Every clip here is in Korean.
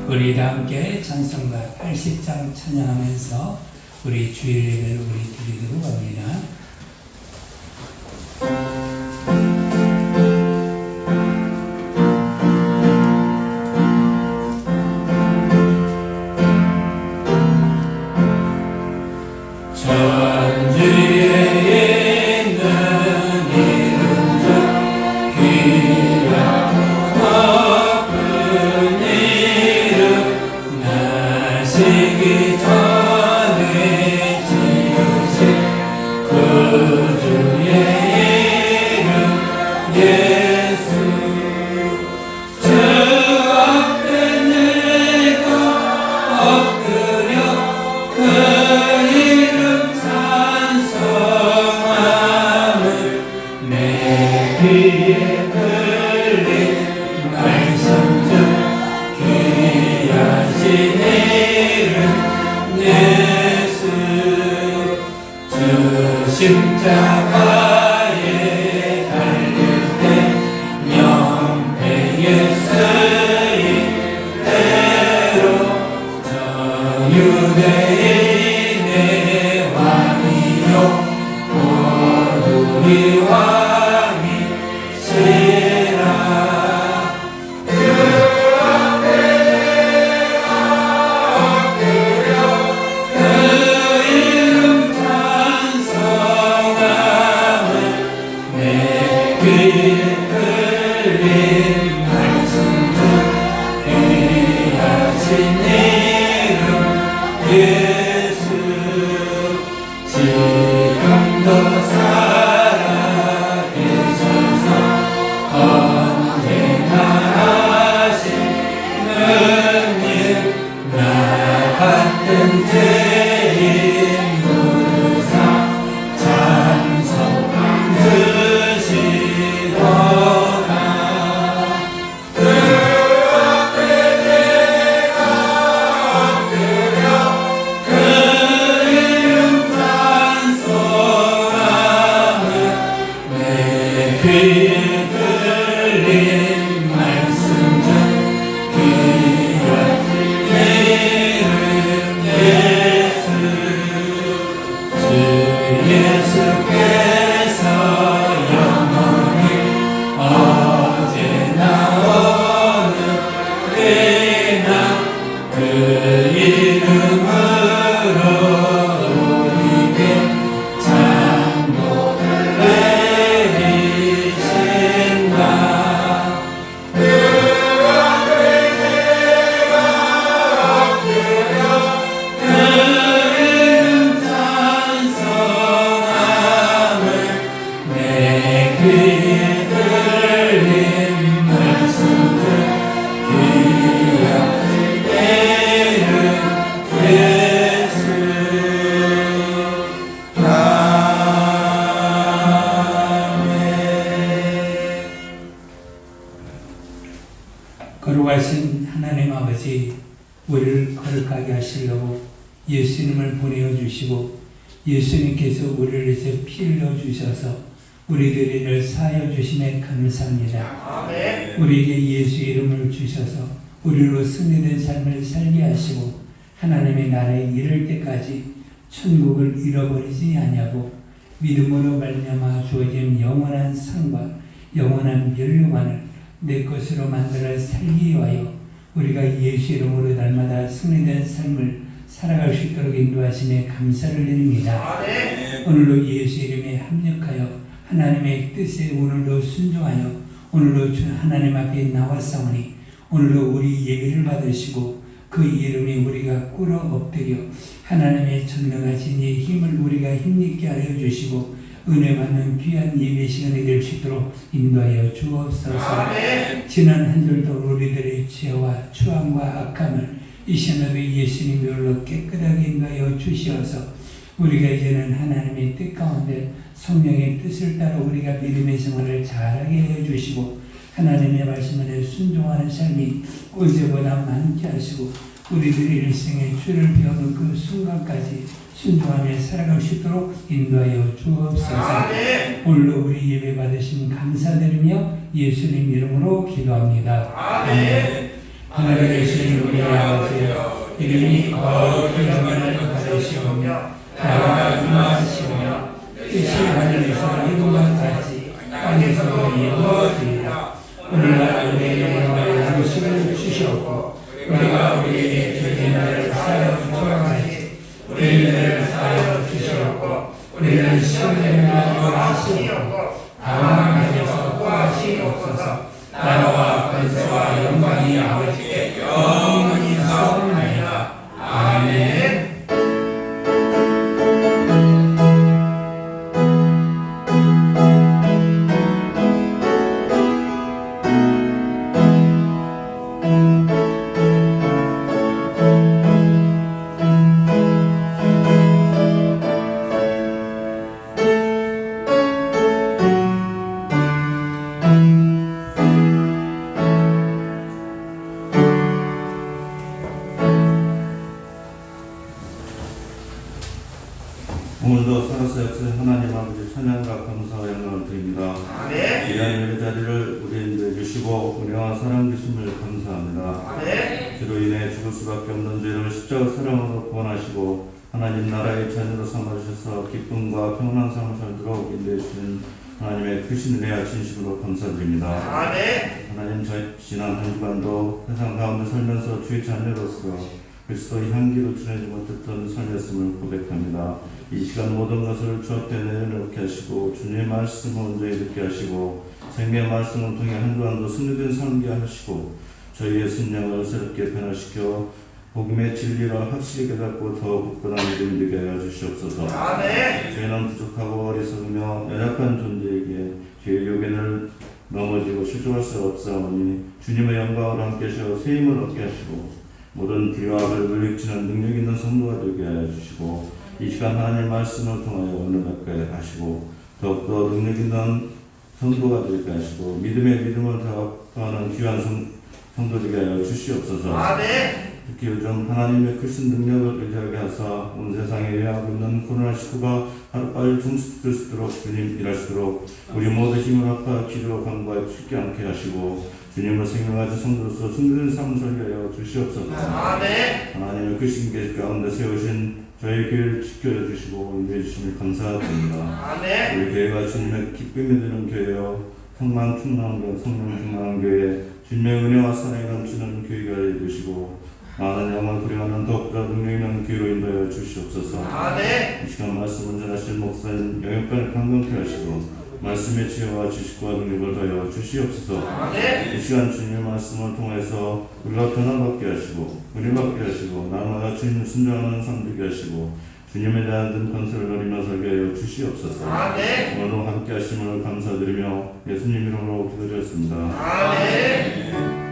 우리 다 함께 찬송가 80장 찬양하면서 우리 주일을 우리 드리도록 합니다. 십자가에 달릴 때 명패에 쓰인 대로 저 유대인의 왕이요 곧 우리 왕이시라. 그 앞에 내가 엎드려 그 이름 찬송함은 내 귀에 흘린 말씀 중 귀하신 이름 예수. 지금도 살아계셔서 언제나 하시는 일 나 같은 죄인 부르사 찬송 드시도다. 그 앞에 내가 엎드려 그 이름 찬송함은 내 귀에 들린 말씀 중 귀하신 이름 예수. 주 예수께서 영원히 어제나 오늘이나 그 이름으로 우리에게 장복을 내리신다. 그 앞에 내가 엎드려 그 이름 찬송함은 내 귀에 들린 말씀 중 귀하신 이름 예수. 아멘. 거룩하신 하나님 아버지, 우리를 거룩하게 하시려고 예수님을 보내어 주시고 예수님께서 우리를 위해서 피 흘려 주셔서 우리들을 사하여 주심에 감사합니다. 아멘. 우리에게 예수 이름을 주셔서 우리로 승리된 삶을 살게 하시고 하나님의 나라에 이를 때까지 천국을 잃어버리지 아니하고 믿음으로 말미암아 주어진 영원한 상과 영원한 멸류관을 내 것으로 만들어 살기 위하여 우리가 예수 이름으로 날마다 승리된 삶을 살아갈 수 있도록 인도하심에 감사를 드립니다. 아멘. 오늘도 예수 이름에 합력하여 하나님의 뜻에 오늘도 순종하여 오늘도 하나님 앞에 나왔사오니 오늘도 우리 예배를 받으시고 그 이름에 우리가 꿇어 엎드려 하나님의 전능하신 이 힘을 우리가 힘있게 하여 주시고 은혜 받는 귀한 예배 시간이 될 수 있도록 인도하여 주옵소서. 아멘. 지난 한 주도 우리들의 죄와 추함과 악함을 이 시간에도 예수님의 홀로 깨끗하게 인도하여 주시어서 우리가 이제는 하나님의 뜻 가운데 성령의 뜻을 따라 우리가 믿음의 생활을 잘하게 해주시고 하나님의 말씀에 순종하는 삶이 어제보다 많게 하시고 우리들의 일생에 주를 배우는 그 순간까지 순종하며 살아갈 수 있도록 인도하여 주옵소서. 아멘. 오늘도 우리 예배 받으신 감사드리며 예수님 이름으로 기도합니다. 아멘. 하늘에 계신 우리 아버지여 이름이 거룩히 여김을 받으시오며 나라가 임하시오며 뜻이 하늘에서 이루어 같이 땅에서도 이루어지리라. 오늘날 우리에게 양식을 주시옵고 우리가 우리에게 죄진 자를 사하여 주옵나니 우리의 죄를 사하여 주시옵고 우리는 시험에 들어가시옵고 다만 하셔서 구하시옵소서. 나라와 권세와 영광이 아버지께 영원히 있사옵나이다. 아멘. 오늘도 살아서 역사의 하나님 아버지 찬양과 감사와 영광을 드립니다. 아멘. 귀한 예배 자리를 우리에게 주시고 은혜와 사랑 주심을 감사합니다. 아멘. 주로 인해 죽을 수밖에 없는 죄를 십자가 사랑으로 구원하시고 하나님 나라의 자녀로 삼아주셔서 기쁨과 평안한 삶을 살도록 인도해 주신 하나님의 크신 은혜와 진심으로 감사드립니다. 아멘. 하나님 지난 한 주간도 세상 가운데 살면서 주의 자녀로서 그리스도의 향기를 전하지 못했던 삶이었음을 고백합니다. 이 시간 모든 것을 주 앞에 내려놓게 하시고 주님의 말씀을 온전히 듣게 하시고 생명의 말씀을 통해 한 주간도 승리된 삶게 하시고 저희의 심령을 새롭게 변화시켜 복음의 진리를 확실히 깨닫고 더 굳건한 믿음이 되게 하여 주시옵소서. 아멘. 저희는 부족하고 어리석으며 연약한 존재에게 죄의 요견을 넘어지고 실족할 수 없사오니 주님의 영광으로 함께 하시어 세임을 얻게 하시고 모든 불의와 악을 물리치는 능력 있는 성도가 되게 하여 주시고 이 시간 하나님의 말씀을 통하여 은혜 받게 하시고 더욱더 능력 있는 성도가 되게 하시고 믿음의 믿음을 더하는 귀한 성도 되게 하여 주시옵소서. 아멘. 특히 요즘 하나님의 크신 능력을 의지하게 하사 온 세상에 의하고 있는 코로나19가 하루빨리 종식될 수 있도록 주님 일하시도록 우리 모두 힘을 합하 기도 강구하여 쉽게 않게 하시고 주님을 생명하신 성도로서 승리된 삶을 살게 하여 주시옵소서. 아멘. 하나님의 크신 계시 가운데 세우신 저희 교회를 지켜줘 주시고 인도해 주심을 감사드립니다. 아멘. 우리 교회가 주님의 기쁨이 되는 교회요 성만 충만한 교회, 성령 충만한 교회, 주님의 은혜와 사랑이 넘치는 교회가 되시고 많은 영광 부려하는 더욱더 능력 있는 교회로 인도하여 주시옵소서. 아멘. 이 시간 말씀을 전하실 목사님 영역간에 강건케 하시고 말씀의 지혜와 지식과 능력을 더하여 주시옵소서. 아멘. 이 시간 주님의 말씀을 통해서 우리가 변화받게 하시고 은혜받게 하시고 날마다 주님을 순종하는 삶 되게 하시고 주님에 대한 든 건설을 누리며 살게 하여 주시옵소서. 아멘. 오늘도 함께 하심을 감사드리며 예수님 이름으로 기도드렸습니다. 아멘.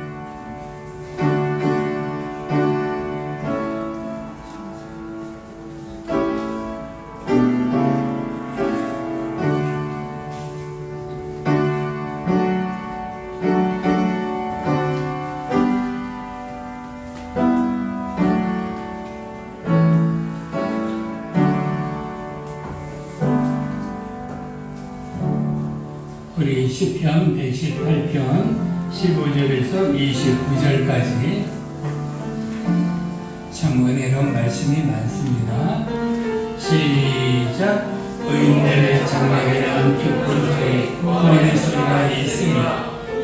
우리 시편 118편 15절에서 29절까지 참 은혜로운 말씀이 많습니다. 시작. 의인들의 장막에는 기쁜 소리, 노래 소리가 있으며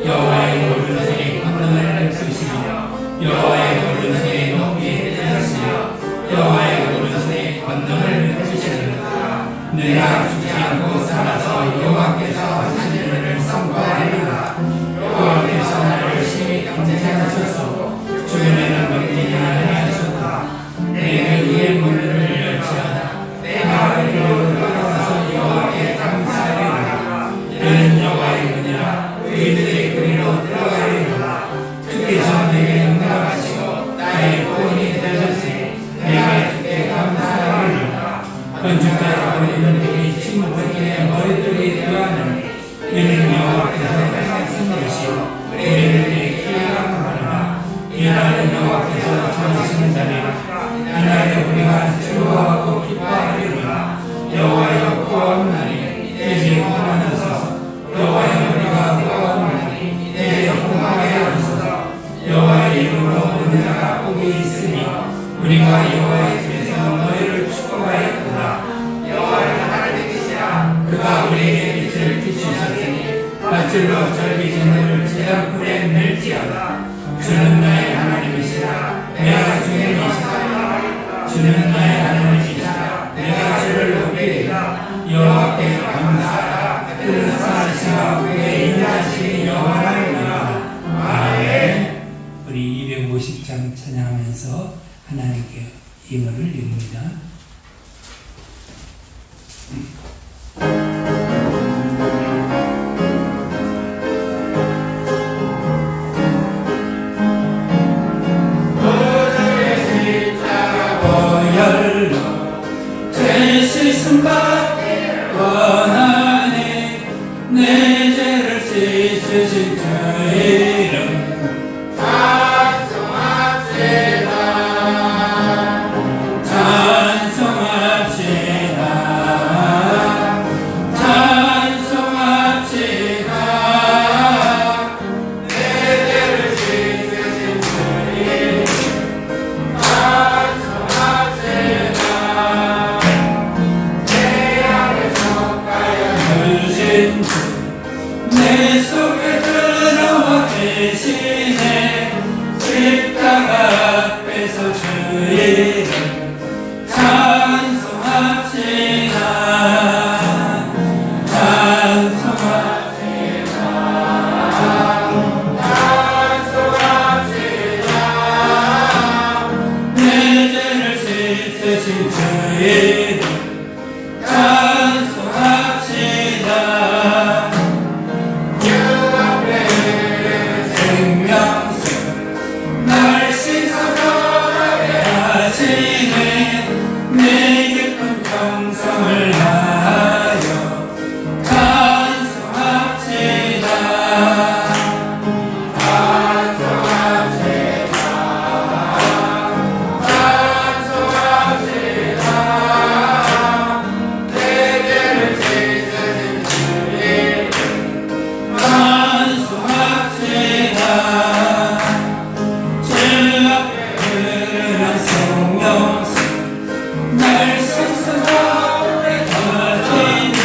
여호와의 오른손이 권능을 베푸시며 여호와의 오른손이 높이 뜨셨으며 여호와의 오른손이 권능을 베푸시리라. 내가 죽지 않고 살아서 여호와께서 하신 일을 선포하리라. 여호와께서 나를 심히 강제하셨소. 죽음에는 넘기지 아니하셨다. 내게 의의 문을 열지어다. 내가 그리로 들어가서 여호와께 감사하리라. 너는 여호와의 문이라. 의인들의 그리로 들어가리라. 주께서 내게 응답하시고 나의 구원이 되셨으니 내가 주께 감사하리라. 건축자가 버리는 이 침묵의 머리들이 되어하는 이는 여호와께서 행하신 것이요 우리에게 기억하노라. 이날은 여호와께서 정하시는 날이라. 이날에 우리가 즐거워하고 기뻐하리라. 여호와여 구하옵나니 이제 구원하소서. 여호와여 우리가 구하옵나니 이제 구하게 하소서. 여호와의 이름으로 받는 자가 복이 있으니 우리가 여호와의 집에서 너희를 축복하였구나. 여호와는 하나님이시라. 그가 우리에게 빛을 비추셨으니 밧줄로 절기전을 제단불에 멜지어다. 주는 나의 하나님이시라. 내가 주님이시라. 주는 나의 하나님이시라. 내가 주를 높이리라. 여호와께 감사하라. 그는 선하시고 그의 인자하심이 영원하리라. 아멘. 우리 250장 찬양하면서 하나님께 힘을 드립니다. 받기 원하네. 내 죄를 씻으신 주 이름 찬송합시다. 찬송합시다. 찬송합시다. 내 죄를 씻으신 주 이름 찬송합시다. 내 속에 들어와 계시네. 십자가 앞에서 주 이름 찬송합시다. 찬송합시다. 찬송합시다. 내 죄를 씻으신 주 이름 찬송합시다. 내 깊은 정성을 다하여 찬송합시다. 찬송합시다. 찬송합시다. 내 죄를 씻으신 주 이름 찬송합시다. 주 앞에 흐르는 성령수 날 생선하게 가지니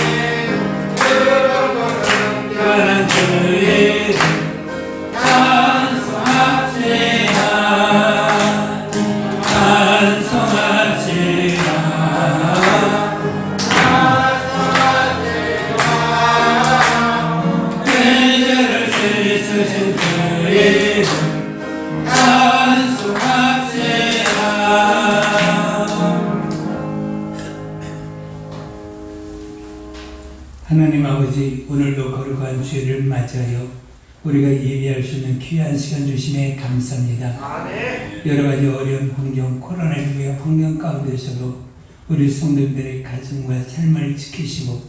그런 주 이름 찬송합시다. 찬송합시다. 찬송합시다. 내 죄를 씻으신 주 이름 찬송합시다. 하나님 아버지, 오늘도 거룩한 주일을 맞이하여 우리가 예배할 수 있는 귀한 시간 주심에 감사합니다. 아멘. 여러 가지 어려운 환경, 코로나19의 환경 가운데서도 우리 성도들의 가정과 삶을 지키시고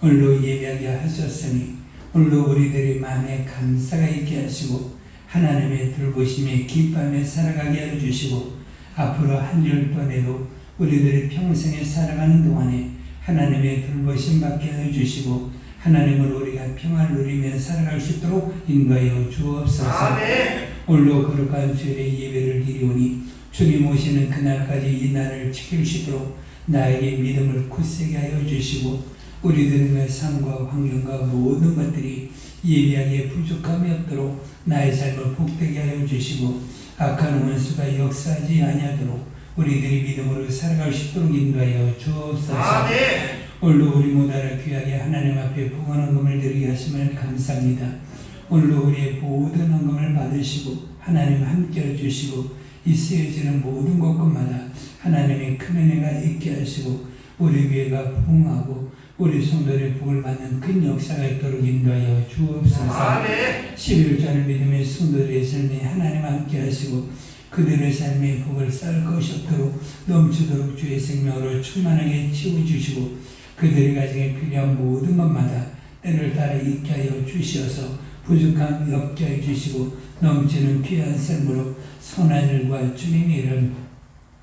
오늘도 예배하게 하셨으니 오늘도 우리들의 마음에 감사가 있게 하시고 하나님의 돌보심에 기뻐하며 살아가게 해주시고 앞으로 한 주 동안에도 우리들의 평생에 살아가는 동안에 하나님의 돌보심 받게 해주시고 하나님으로 우리가 평안을 누리며 살아갈 수 있도록 인도하여 주옵소서. 아멘. 오늘도 거룩한 주일의 예배를 드리오니 주님 오시는 그날까지 이 날을 지킬 수 있도록 나에게 믿음을 굳세게 하여 주시고 우리들의 삶과 환경과 모든 것들이 예배하기에 부족함이 없도록 나의 삶을 복되게 하여 주시고 악한 원수가 역사하지 아니하도록 우리들이 믿음으로 살아갈 수 있도록 인도하여 주옵소서. 아멘. 오늘도 우리 모두를 귀하게 하나님 앞에 봉헌 헌금을 드리게 하심을 감사합니다. 오늘도 우리의 모든 헌금을 받으시고 하나님 함께 해주시고 이 쓰여지는 모든 것마다 하나님의 큰 은혜가 있게 하시고 우리 교회가 부흥하고 우리 성도들의 복을 받는 큰 역사가 있도록 인도하여 주옵소서. 아멘. 11절을 믿음의 성도들의 삶에 하나님 함께 하시고 그들의 삶의 복을 쌓을 것이 없도록 넘치도록 주의 생명으로 충만하게 채워주시고 그들의 가정에 필요한 모든 것마다 때를 따라 있게 하여 주시어서 부족함 없게 해주시고 넘치는 귀한 삶으로 선한 일과 주님의 이름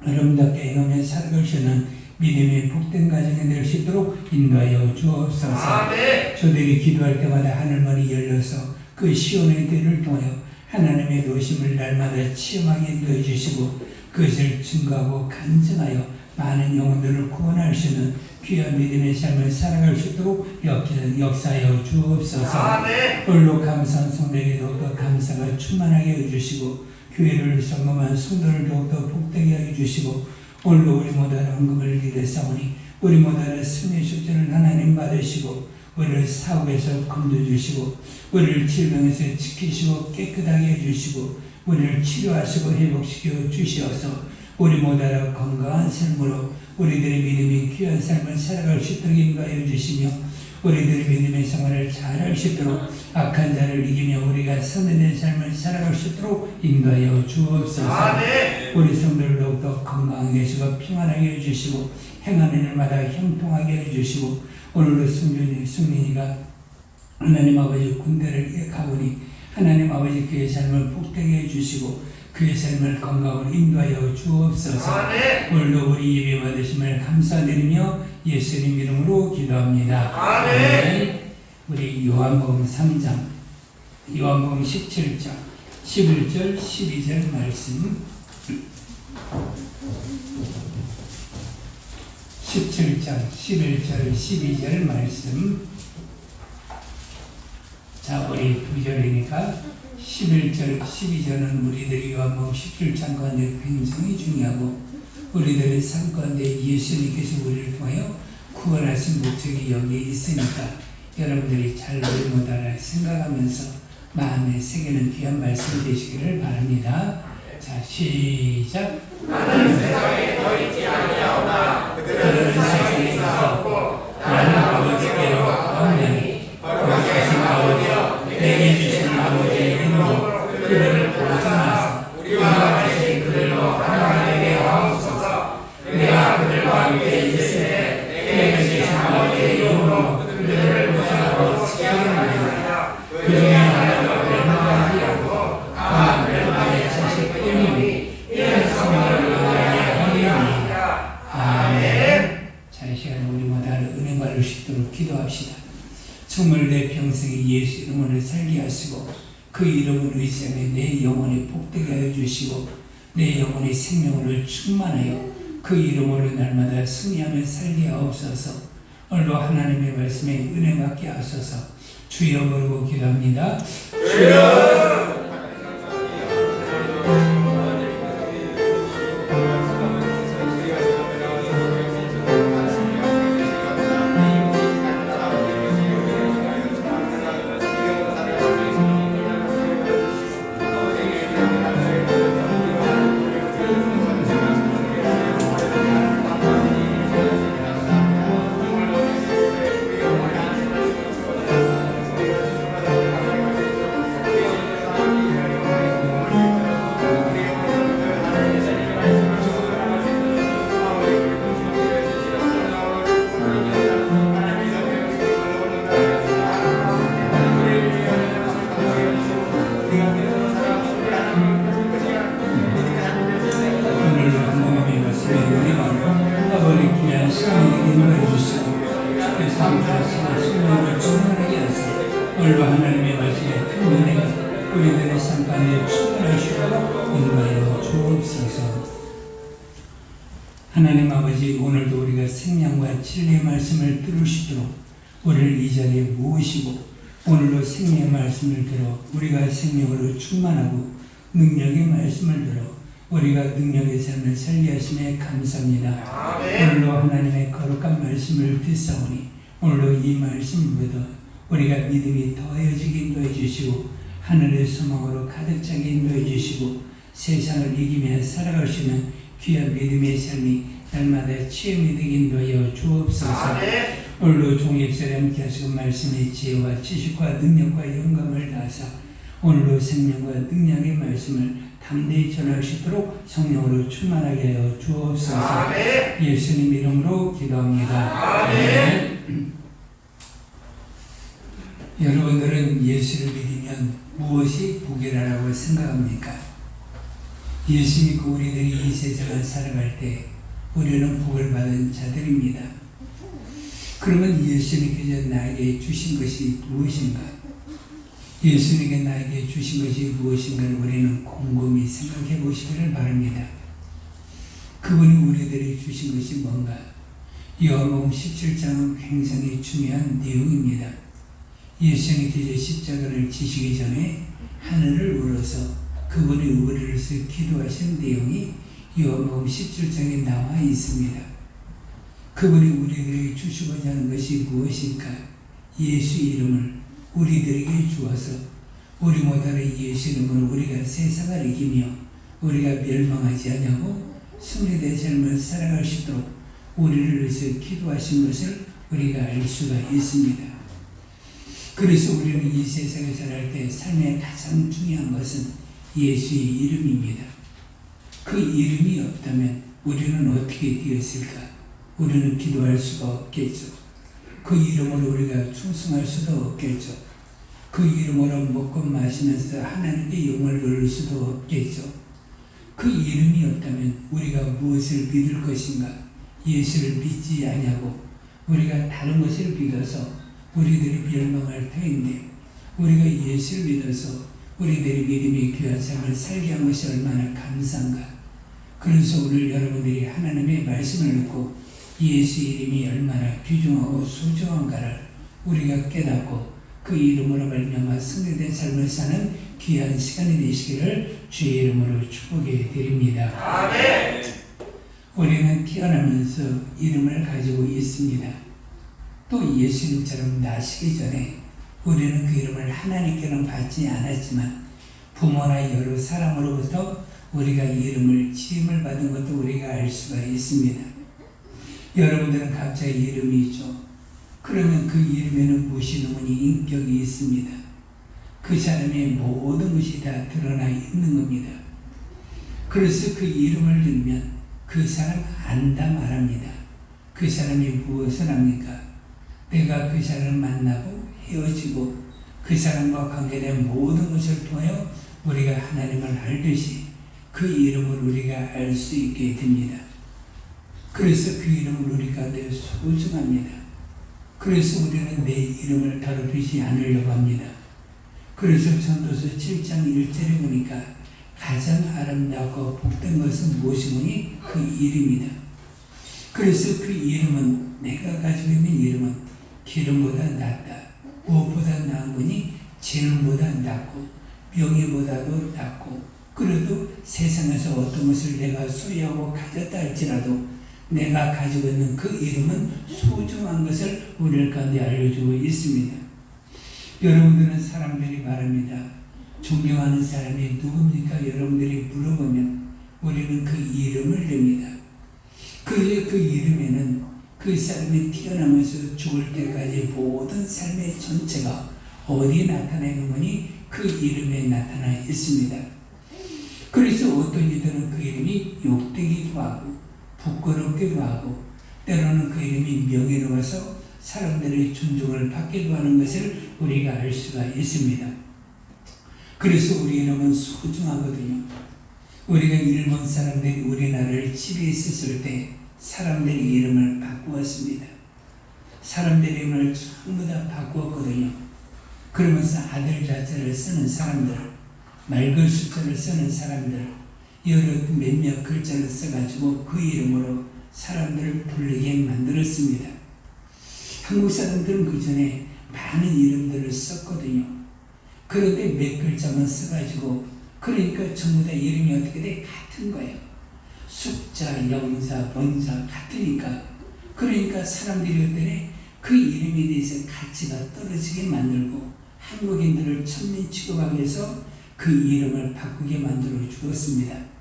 아름답게 행하며 살아갈 수 있는 믿음의 복된 가정이 될 수 있도록 인도하여 주옵소서. 아멘. 저들이 기도할 때마다 하늘문이 열려서 그 시온의 때를 통하여 하나님의 도심을 날마다 체험하게 인도해 주시고 그것을 증거하고 간증하여 많은 영혼들을 구원할 수 있는 귀한 믿음의 삶을 살아갈 수 있도록 역사하여 주옵소서. 홀로 감사한 성도에게 더욱더 감사가 충만하게 해주시고 교회를 성공한 성도를 더욱더 복되게 하여 주시고 오늘도 우리 모두의 헌금을 기대사오니 우리 모두의 승리의 축제를 하나님 받으시고 우리를 사고에서 건져주시고 우리를 질병에서 지키시고 깨끗하게 해주시고 우리를 치료하시고 회복시켜 주시어서 우리 모두의 건강한 삶으로 우리들의 믿음이 귀한 삶을 살아갈 수 있도록 인도하여 주시며 우리들의 믿음의 생활을 잘할 수 있도록 악한 자를 이기며 우리가 선해된 삶을 살아갈 수 있도록 인도하여 주옵소서. 우리 성도를 더욱더 건강하게 해주시고 평안하게 해주시고 행하는 일마다 형통하게 해주시고 오늘도 승민이가 하나님 아버지 군대를 가보니 하나님 아버지 그의 삶을 복되게 해주시고 그의 삶을 건강으로 인도하여 주옵소서. 오늘도 우리 예배 받으심을 감사드리며 예수님 이름으로 기도합니다. 아멘. 우리 요한복음 3장 요한복음 17장 11절 12절 말씀 17장 11절 12절 말씀. 자, 우리 2절이니까 11절 12절은 우리들이 요한복음 17장 가운데 굉장히 중요하고 우리들의 삶 가운데 예수님께서 우리를 통하여 구원하신 목적이 여기에 있으니까 여러분들이 잘 우리 못알아 생각하면서 마음에 새기는 귀한 말씀 되시기를 바랍니다. 자, 시작. 나는 세상에 더 있지 아니하오나 그들은 세상에 있사옵고 나는 아버지께로 가오나니 거룩하신 아버지여 내게 주신 아버지의 이름으로 그들을 보존하사 우리와 같이 그들로 하나되게 하옵소서. 내가 그들과 함께 있을 때 내게 주신 아버지의 이름으로 그들을 보존하고 지켜나리라. 그중에 하나도 멸망하지 않고 다만 멸망의 자식뿐이니 이는 성령을 의하여 함이니이다. 아멘. 자, 이 시간에 우리 모두 은혜 받을 수 있도록 기도합시다. 정말 내 평생에 예수 이름으로 살게 하시고 그 이름을 의지하며 내 영혼이 복되게 하여 주시고 내 영혼의 생명으로 충만하여 그 이름으로 날마다 승리하며 살게 하옵소서. 오늘도 하나님의 말씀에 은혜 받게 하소서. 주여 부르고 기도합니다. 주여. 오늘도 하나님의 말씀에 큰 은혜가 우리들의 삶 가운데 충만하시도록 인도하여 주옵소서. 하나님 아버지, 오늘도 우리가 생명과 진리의 말씀을 들을 수 있도록 우리를 이 자리에 모으시고 오늘도 생명의 말씀을 들어 우리가 생명으로 충만하고 능력의 말씀을 들어 우리가 능력의 삶을 살게 하심에 감사합니다. 오늘도 하나님의 거룩한 말씀을 듣사오니 오늘도 이 말씀보다 우리가 믿음이 더해지게 인도해 주시고 하늘의 소망으로 가득 차게 인도해 주시고 세상을 이기며 살아갈 수 있는 귀한 믿음의 삶이 날마다 체험이 되게 인도하여 주옵소서. 오늘도 종일ser에 함께 하시고 말씀의 지혜와 지식과 능력과 영감을 다하사 오늘도 생명과 능력의 말씀을 담대히 전할 수 있도록 성령으로 충만하게 하여 주옵소서. 예수님 이름으로 기도합니다. 아멘. 여러분들은 예수를 믿으면 무엇이 복이라고 생각합니까? 예수 믿고 우리들이 이 세상을 살아갈 때 우리는 복을 받은 자들입니다. 그러면 예수님께서 나에게 주신 것이 무엇인가? 예수님께 나에게 주신 것이 무엇인가를 우리는 곰곰이 생각해 보시기를 바랍니다. 그분이 우리들에게 주신 것이 뭔가? 요한복음 17장은 굉장히 중요한 내용입니다. 예수님께서 십자가를 지시기 전에 하늘을 우러서 그분이 우리를 위해서 기도하신 내용이 요한복음 17장에 나와 있습니다. 그분이 우리들에게 주시고자 하는 것이 무엇일까? 예수 이름을 우리들에게 주어서 우리 못하는 예수 이름으로 우리가 세상을 이기며 우리가 멸망하지 않냐고 승리된 삶을 살아갈 수 있도록 우리를 위해서 기도하신 것을 우리가 알 수가 있습니다. 그래서 우리는 이 세상에 살아갈 때 삶의 가장 중요한 것은 예수의 이름입니다. 그 이름이 없다면 우리는 어떻게 되었을까? 우리는 기도할 수가 없겠죠. 그 이름으로 우리가 충성할 수도 없겠죠. 그 이름으로 먹고 마시면서 하나님께 영을 누릴 수도 없겠죠. 그 이름이 없다면 우리가 무엇을 믿을 것인가? 예수를 믿지 않냐고 우리가 다른 것을 믿어서 우리들이 멸망할 터인데 우리가 예수를 믿어서 우리들의 믿음의 귀한 삶을 살게 한 것이 얼마나 감사한가. 그래서 오늘 여러분들이 하나님의 말씀을 듣고 예수 이름이 얼마나 귀중하고 소중한가를 우리가 깨닫고 그 이름으로 말미암아 승리된 삶을 사는 귀한 시간이 되시기를 주의 이름으로 축복해 드립니다. 아멘. 우리는 태어나면서 이름을 가지고 있습니다. 또 예수님처럼 나시기 전에 우리는 그 이름을 하나님께는 받지 않았지만 부모나 여러 사람으로부터 우리가 이름을 지음을 받은 것도 우리가 알 수가 있습니다. 여러분들은 각자 이름이 있죠. 그러면 그 이름에는 무엇이든지 인격이 있습니다. 그 사람의 모든 것이 다 드러나 있는 겁니다. 그래서 그 이름을 들으면 그 사람 안다 말합니다. 그 사람이 무엇을 합니까? 내가 그 사람을 만나고 헤어지고 그 사람과 관계된 모든 것을 통하여 우리가 하나님을 알듯이 그 이름을 우리가 알 수 있게 됩니다. 그래서 그 이름을 우리 가운데 소중합니다. 그래서 우리는 내 이름을 더럽히지 않으려고 합니다. 그래서 전도서 7장 1절에 보니까 가장 아름답고 복된 것은 무엇이니? 그 이름이다. 그래서 그 이름은 내가 가지고 있는 이름은 기름보다 낫다. 무엇보다 나은 거니? 재능보다 낫고 명예보다도 낫고 그래도 세상에서 어떤 것을 내가 소유하고 가졌다 할지라도 내가 가지고 있는 그 이름은 소중한 것을 우리 가운데 알려주고 있습니다. 여러분들은 사람들이 말합니다. 존경하는 사람이 누굽니까? 여러분들이 물어보면 우리는 그 이름을 냅니다. 그 이름에는 그 사람이 태어나면서 죽을 때까지 모든 삶의 전체가 어디에 나타나는 거니? 그 이름에 나타나 있습니다. 그래서 어떤 이들은 그 이름이 욕되기도 하고 부끄럽기도 하고 때로는 그 이름이 명예로워서 사람들의 존중을 받기도 하는 것을 우리가 알 수가 있습니다. 그래서 우리 이름은 소중하거든요. 우리가 일본 사람들이 우리나라를 지배했었을 때 사람들이 이름을 바꾸었습니다. 사람들의 이름을 전부 다 바꾸었거든요. 그러면서 아들 자체를 쓰는 사람들, 맑은 숫자를 쓰는 사람들, 여러 몇몇 글자를 써가지고 그 이름으로 사람들을 불리게 만들었습니다. 한국 사람들은 그 전에 많은 이름들을 썼거든요. 그런데 몇 글자만 써가지고 그러니까 전부 다 이름이 어떻게 돼? 같은 거예요. 숫자, 영자, 번자 같으니까 그러니까 사람들이 어때네? 그 이름에 대해서 가치가 떨어지게 만들고 한국인들을 천민 취급하기 위해서 그 이름을 바꾸게 만들어 주었습니다.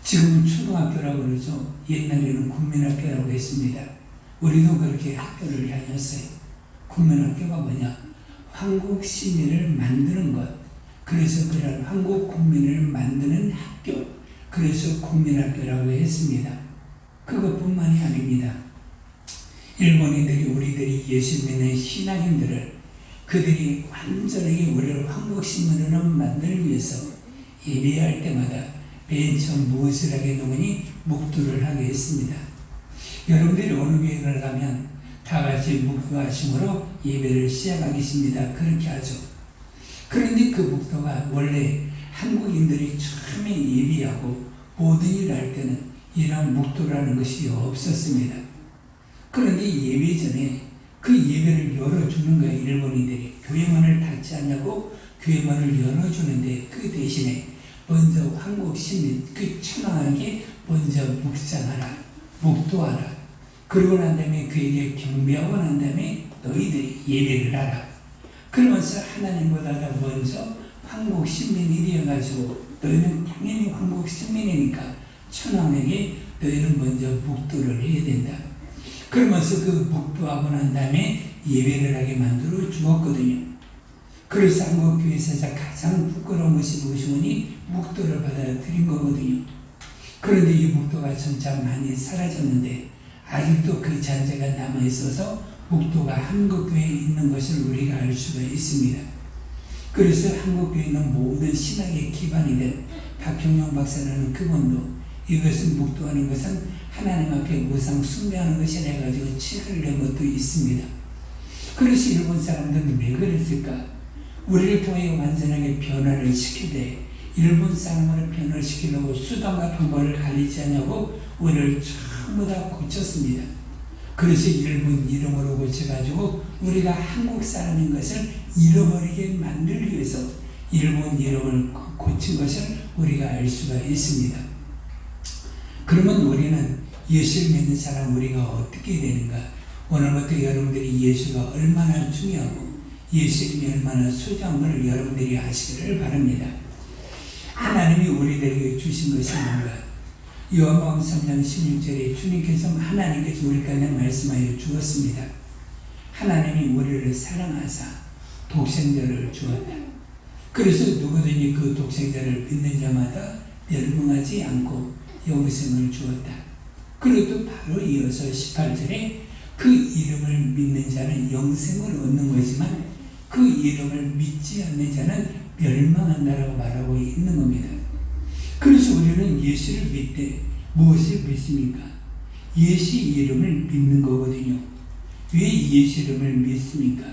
지금은 초등학교라고 그러죠. 옛날에는 국민학교라고 했습니다. 우리도 그렇게 학교를 다녔어요. 국민학교가 뭐냐? 한국 시민을 만드는 것. 그래서 그런 한국 국민을 만드는 학교. 그래서 국민학교라고 했습니다. 그것뿐만이 아닙니다. 일본인들이 우리들이 예수 믿는 신앙인들을 그들이 완전하게 우리를 한국 시민으로 만들기 위해서 예배할 때마다 맨 처음 무엇을 하게 되느니 묵도를 하게 했습니다. 여러분들이 어느 교회를 가면 다 같이 묵도하심으로 예배를 시작하겠습니다. 그렇게 하죠. 그런데 그 목도가 원래 한국인들이 처음에 예비하고 모든 일을 할 때는 이런 목도라는 것이 없었습니다. 그런데 예배 전에 그 예배를 열어주는 거예요. 일본인들이 교회문을 닫지 않냐고 교회문을 열어주는데 그 대신에 먼저 한국 시민 그 천황에게 먼저 묵상하라, 목도하라. 그러고 난 다음에 그에게 경배하고 난 다음에 너희들이 예배를 하라. 그러면서 하나님보다 먼저 한국 시민이 되어가지고 너희는 당연히 한국 시민이니까 천황에게 너희는 먼저 묵도를 해야 된다. 그러면서 그 묵도하고 난 다음에 예배를 하게 만들어 주었거든요. 그래서 한국 교회에서 가장 부끄러운 것이 무엇이니 묵도를 받아들인 거거든요. 그런데 이 묵도가 점차 많이 사라졌는데 아직도 그 잔재가 남아있어서 묵도가 한국교회에 있는 것을 우리가 알 수가 있습니다. 그래서 한국교회에 있는 모든 신학의 기반이 된 박형용 박사라는 그분도 이것을 묵도하는 것은 하나님 앞에 우상 숭배하는 것이라 해가지고 책을 낸 것도 있습니다. 그래서 일본 사람들은 왜 그랬을까? 우리를 통해 완전하게 변화를 시키되 일본 사람을 변화를 시키려고 수단과 방법을 가리지 않냐고 우리를 전부 다 고쳤습니다. 그래서 일본 이름으로 고쳐가지고 우리가 한국 사람인 것을 잃어버리게 만들기 위해서 일본 이름을 고친 것을 우리가 알 수가 있습니다. 그러면 우리는 예수를 믿는 사람 우리가 어떻게 되는가? 오늘부터 여러분들이 예수가 얼마나 중요하고 예수님이 얼마나 소중한 것을 여러분들이 아시기를 바랍니다. 하나님이 우리들에게 주신 것이 뭔가? 요한복음 3장 16절에 주님께서 하나님께서 우리에게 말씀하여 주었습니다. 하나님이 우리를 사랑하사 독생자를 주었다. 그래서 누구든지 그 독생자를 믿는 자마다 멸망하지 않고 영생을 주었다. 그리고 또 바로 이어서 18절에 그 이름을 믿는 자는 영생을 얻는 거지만 그 이름을 믿지 않는 자는 멸망한다라고 말하고 있는 겁니다. 그래서 우리는 예수를 믿되 무엇을 믿습니까? 예수 이름을 믿는 거거든요. 왜 예수 이름을 믿습니까?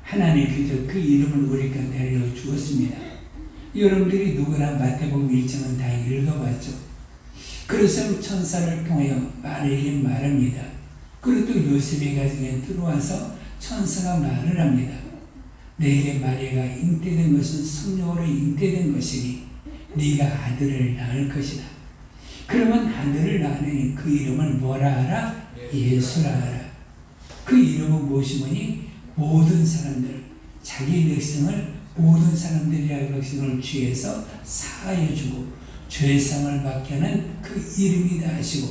하나님께서 그 이름을 우리 가운데 알려 주었습니다. 여러분들이 누구나 마태복음 1장은 다 읽어봤죠. 그래서 천사를 통하여 마리아에게 말합니다. 그리고 또 요셉의 가정에 들어와서 천사가 말을 합니다. 내게 마리아가 잉태된 것은 성령으로 잉태된 것이니 네가 아들을 낳을 것이다. 그러면 아들을 낳으니 그 이름을 뭐라 하라? 예수라 하라. 그 이름은 무엇이니? 모든 사람들, 자기 백성을 모든 사람들의 백성을 죄에서 사하여주고 죄상을 받게 하는 그 이름이다 하시고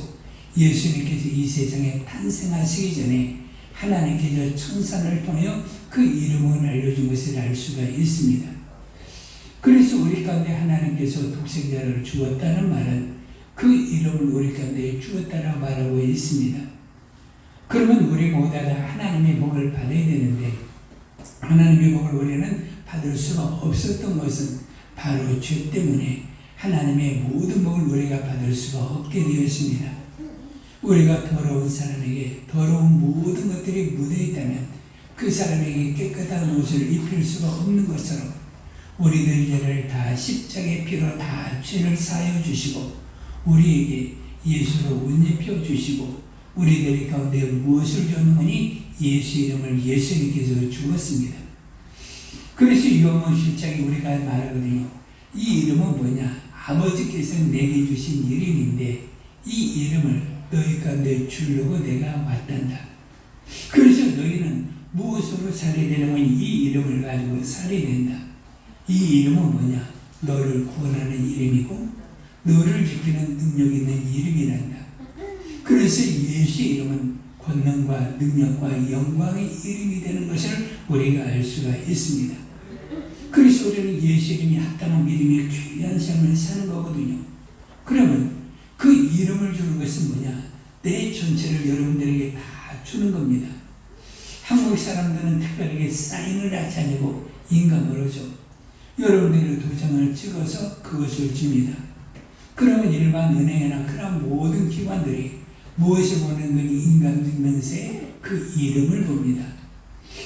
예수님께서 이 세상에 탄생하시기 전에 하나님께서 천사를 통하여 그 이름을 알려준 것을 알 수가 있습니다. 그래서 우리 가운데 하나님께서 독생자를 주었다는 말은 그 이름을 우리 가운데 주었다라고 말하고 있습니다. 그러면 우리 모두 다 하나님의 복을 받아야 되는데 하나님의 복을 우리는 받을 수가 없었던 것은 바로 죄 때문에 하나님의 모든 복을 우리가 받을 수가 없게 되었습니다. 우리가 더러운 사람에게 더러운 모든 것들이 묻어있다면 그 사람에게 깨끗한 옷을 입힐 수가 없는 것처럼 우리들 죄를 다 십자가의 피로 다 죄를 사하여 주시고 우리에게 예수로 옷 입혀 주시고 우리들 가운데 무엇을 주었느니 예수 이름을 예수님께서 주었습니다. 그래서 요한복음 7장에 우리가 말하거든요. 이 이름은 뭐냐? 아버지께서 내게 주신 이름인데 이 이름을 너희 가운데 주려고 내가 왔단다. 그래서 너희는 무엇으로 살아야 되냐면 이 이름을 가지고 살아야 된다. 이 이름은 뭐냐? 너를 구원하는 이름이고 너를 지키는 능력 있는 이름이란다. 그래서 예수 이름은 권능과 능력과 영광의 이름이 되는 것을 우리가 알 수가 있습니다. 그래서 우리는 예수 이름이 합당한 믿음의 귀한 삶을 사는 거거든요. 그러면 그 이름을 주는 것은 뭐냐? 내 전체를 여러분들에게 다 주는 겁니다. 한국 사람들은 특별하게 사인을 하지 않고 인감으로 줘. 여러분들의 도장을 찍어서 그것을 줍니다. 그러면 일반 은행이나 그런 모든 기관들이 무엇을 보는 거니 인감증명서에 그 이름을 봅니다.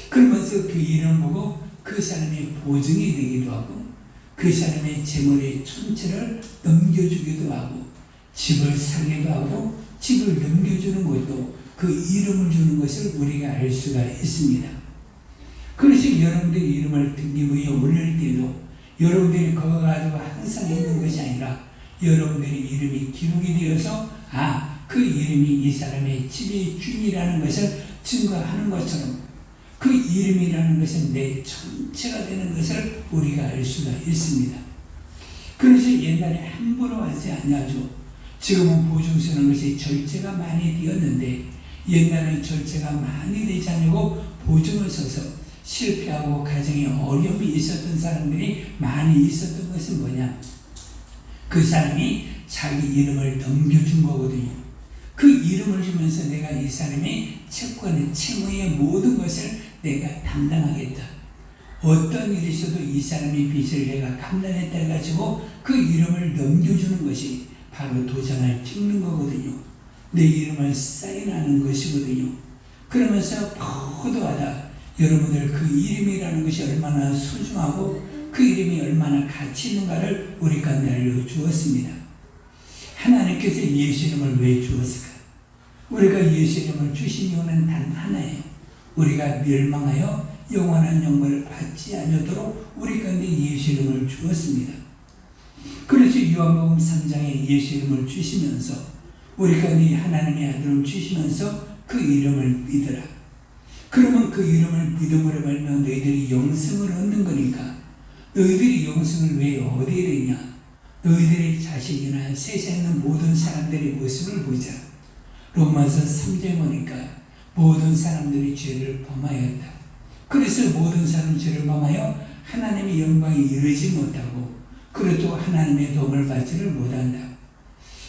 그러면서 그 이름을 보고 그 사람의 보증이 되기도 하고 그 사람의 재물의 전체를 넘겨주기도 하고 집을 사기도 하고 집을 넘겨주는 것도 그 이름을 주는 것을 우리가 알 수가 있습니다. 그래서 여러분들이 이름을 등기 위에 올릴 때도 여러분들이 그거 가지고 항상 있는 것이 아니라 여러분들의 이름이 기록이 되어서 그 이름이 이 사람의 집의 주인이라는 것을 증거하는 것처럼 그 이름이라는 것은 내 전체가 되는 것을 우리가 알 수가 있습니다. 그래서 옛날에 함부로 하지 아니하죠. 지금은 보증 서는 것이 절제가 많이 되었는데 옛날에는 절제가 많이 되지 않고 보증을 서서 실패하고 가정에 어려움이 있었던 사람들이 많이 있었던 것은 뭐냐? 그 사람이 자기 이름을 넘겨준 거거든요. 그 이름을 주면서 내가 이 사람의 채권, 채무의 모든 것을 내가 담당하겠다. 어떤 일이 있어도 이 사람의 빚을 내가 감당했다 해가지고 그 이름을 넘겨주는 것이 바로 도장을 찍는 거거든요. 내 이름을 사인하는 것이거든요. 그러면서 포도하다 여러분들 그 이름이라는 것이 얼마나 소중하고 그 이름이 얼마나 가치 있는가를 우리 가운데 알려주었습니다. 하나님께서 예수 이름을 왜 주었을까? 우리가 예수 이름을 주신 이유는 단 하나예요. 우리가 멸망하여 영원한 영광을 받지 않도록 우리 가운데 예수 이름을 주었습니다. 그래서 요한복음 3장에 예수 이름을 주시면서 우리 가운데 하나님의 아들을 주시면서 그 이름을 믿으라. 그러면 그 이름을 믿음으로 말미암아 너희들이 영생을 얻는 거니까 너희들이 영생을 왜 얻어야 되냐? 너희들의 자식이나 세상에 있는 모든 사람들의 모습을 보자. 로마서 3장에 보니까 모든 사람들이 죄를 범하였다. 그래서 모든 사람은 죄를 범하여 하나님의 영광에 이르지 못하고 그래도 하나님의 도움을 받지를 못한다.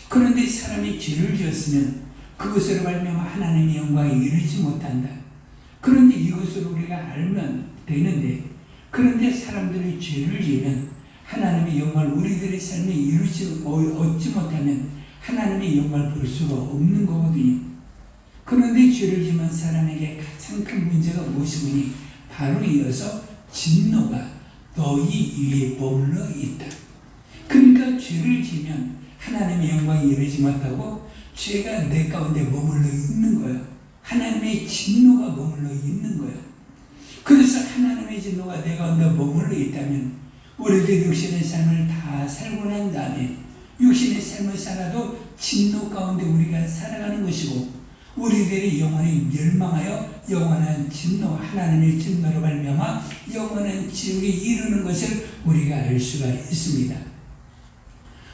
그런데 사람이 죄를 지었으면 그것으로 말미암아 하나님의 영광에 이르지 못한다. 그런데 이것을 우리가 알면 되는데 그런데 사람들이 죄를 지으면 하나님의 영광을 우리들의 삶에 얻지 못하면 하나님의 영광을 볼 수가 없는 거거든요. 그런데 죄를 지면 사람에게 가장 큰 문제가 무엇이니 바로 이어서 진노가 너희 위에 머물러 있다. 그러니까 죄를 지면 하나님의 영광에 이르지 못하고 죄가 내 가운데 머물러 있는 거예요. 하나님의 진노가 머물러 있는 거예요. 그래서 하나님의 진노가 내 가운데 머물러 있다면 우리들 육신의 삶을 다 살고 난 다음에 육신의 삶을 살아도 진노 가운데 우리가 살아가는 것이고 우리들의 영혼이 멸망하여 영원한 진노, 하나님의 진노로 말미암아 영원한 지옥에 이르는 것을 우리가 알 수가 있습니다.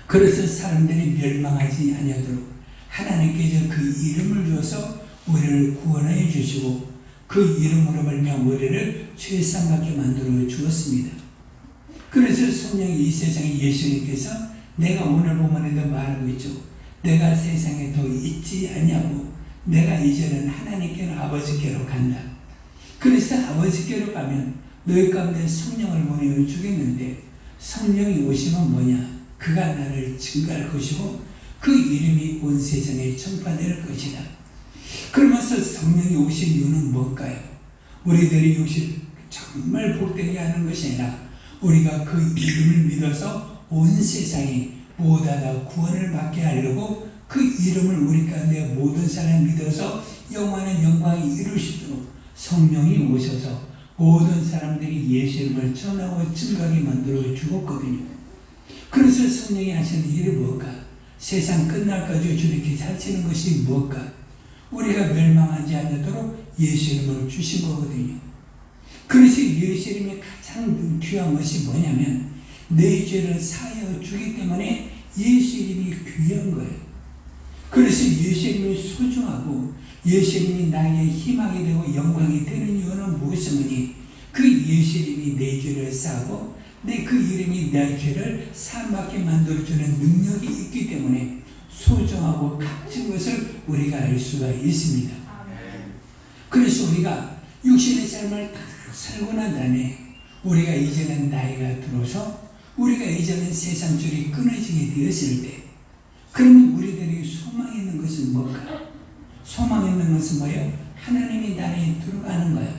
그래서 사람들이 멸망하지 아니하도록 하나님께서 그 이름을 주어서 우리를 구원해 주시고 그 이름으로 말미암아 우리를 죄사함받게 만들어 주었습니다. 그래서 성령이 이 세상에 예수님께서 내가 오늘 본문에도 말하고 있죠. 내가 세상에 더 있지 아니하고 내가 이제는 하나님께로 아버지께로 간다. 그래서 아버지께로 가면 너희 가운데 성령을 보내어 주겠는데 성령이 오시면 뭐냐? 그가 나를 증거할 것이고 그 이름이 온 세상에 전파될 것이다. 그러면서 성령이 오신 이유는 뭘까요? 우리들이 육신 정말 복되게 하는 것이 아니라 우리가 그 이름을 믿어서 온 세상이 모두 다 구원을 받게 하려고 그 이름을 우리 가운데 모든 사람이 믿어서 영원한 영광에 이루시도록 성령이 오셔서 모든 사람들이 예수 이름을 전하고 증거하게 만들어 주었거든요. 그래서 성령이 하시는 일이 뭘까? 세상 끝날까지 저렇게 하시는 것이 뭘까? 우리가 멸망하지 않도록 예수 이름을 주신 거거든요. 그래서 예수 이름이 가장 귀한 것이 뭐냐면 내 죄를 사하여 주기 때문에 예수 이름이 귀한 거예요. 그래서 예수 이름이 소중하고 예수 이름이 나에게 희망이 되고 영광이 되는 이유는 무엇이니 그 예수 이름이 내 죄를 사하고 그 이름이 내 죄를 사함받게 만들어주는 능력이 있기 때문에 소중하고 값진 것을 우리가 알 수가 있습니다. 그래서 우리가 육신의 삶을 다 살고 난 다음에 우리가 이제는 나이가 들어서 우리가 이제는 세상 줄이 끊어지게 되었을 때 그러면 우리들이 소망이 있는 것은 뭘까? 소망이 있는 것은 뭐예요? 하나님이 나라에 들어가는 거예요.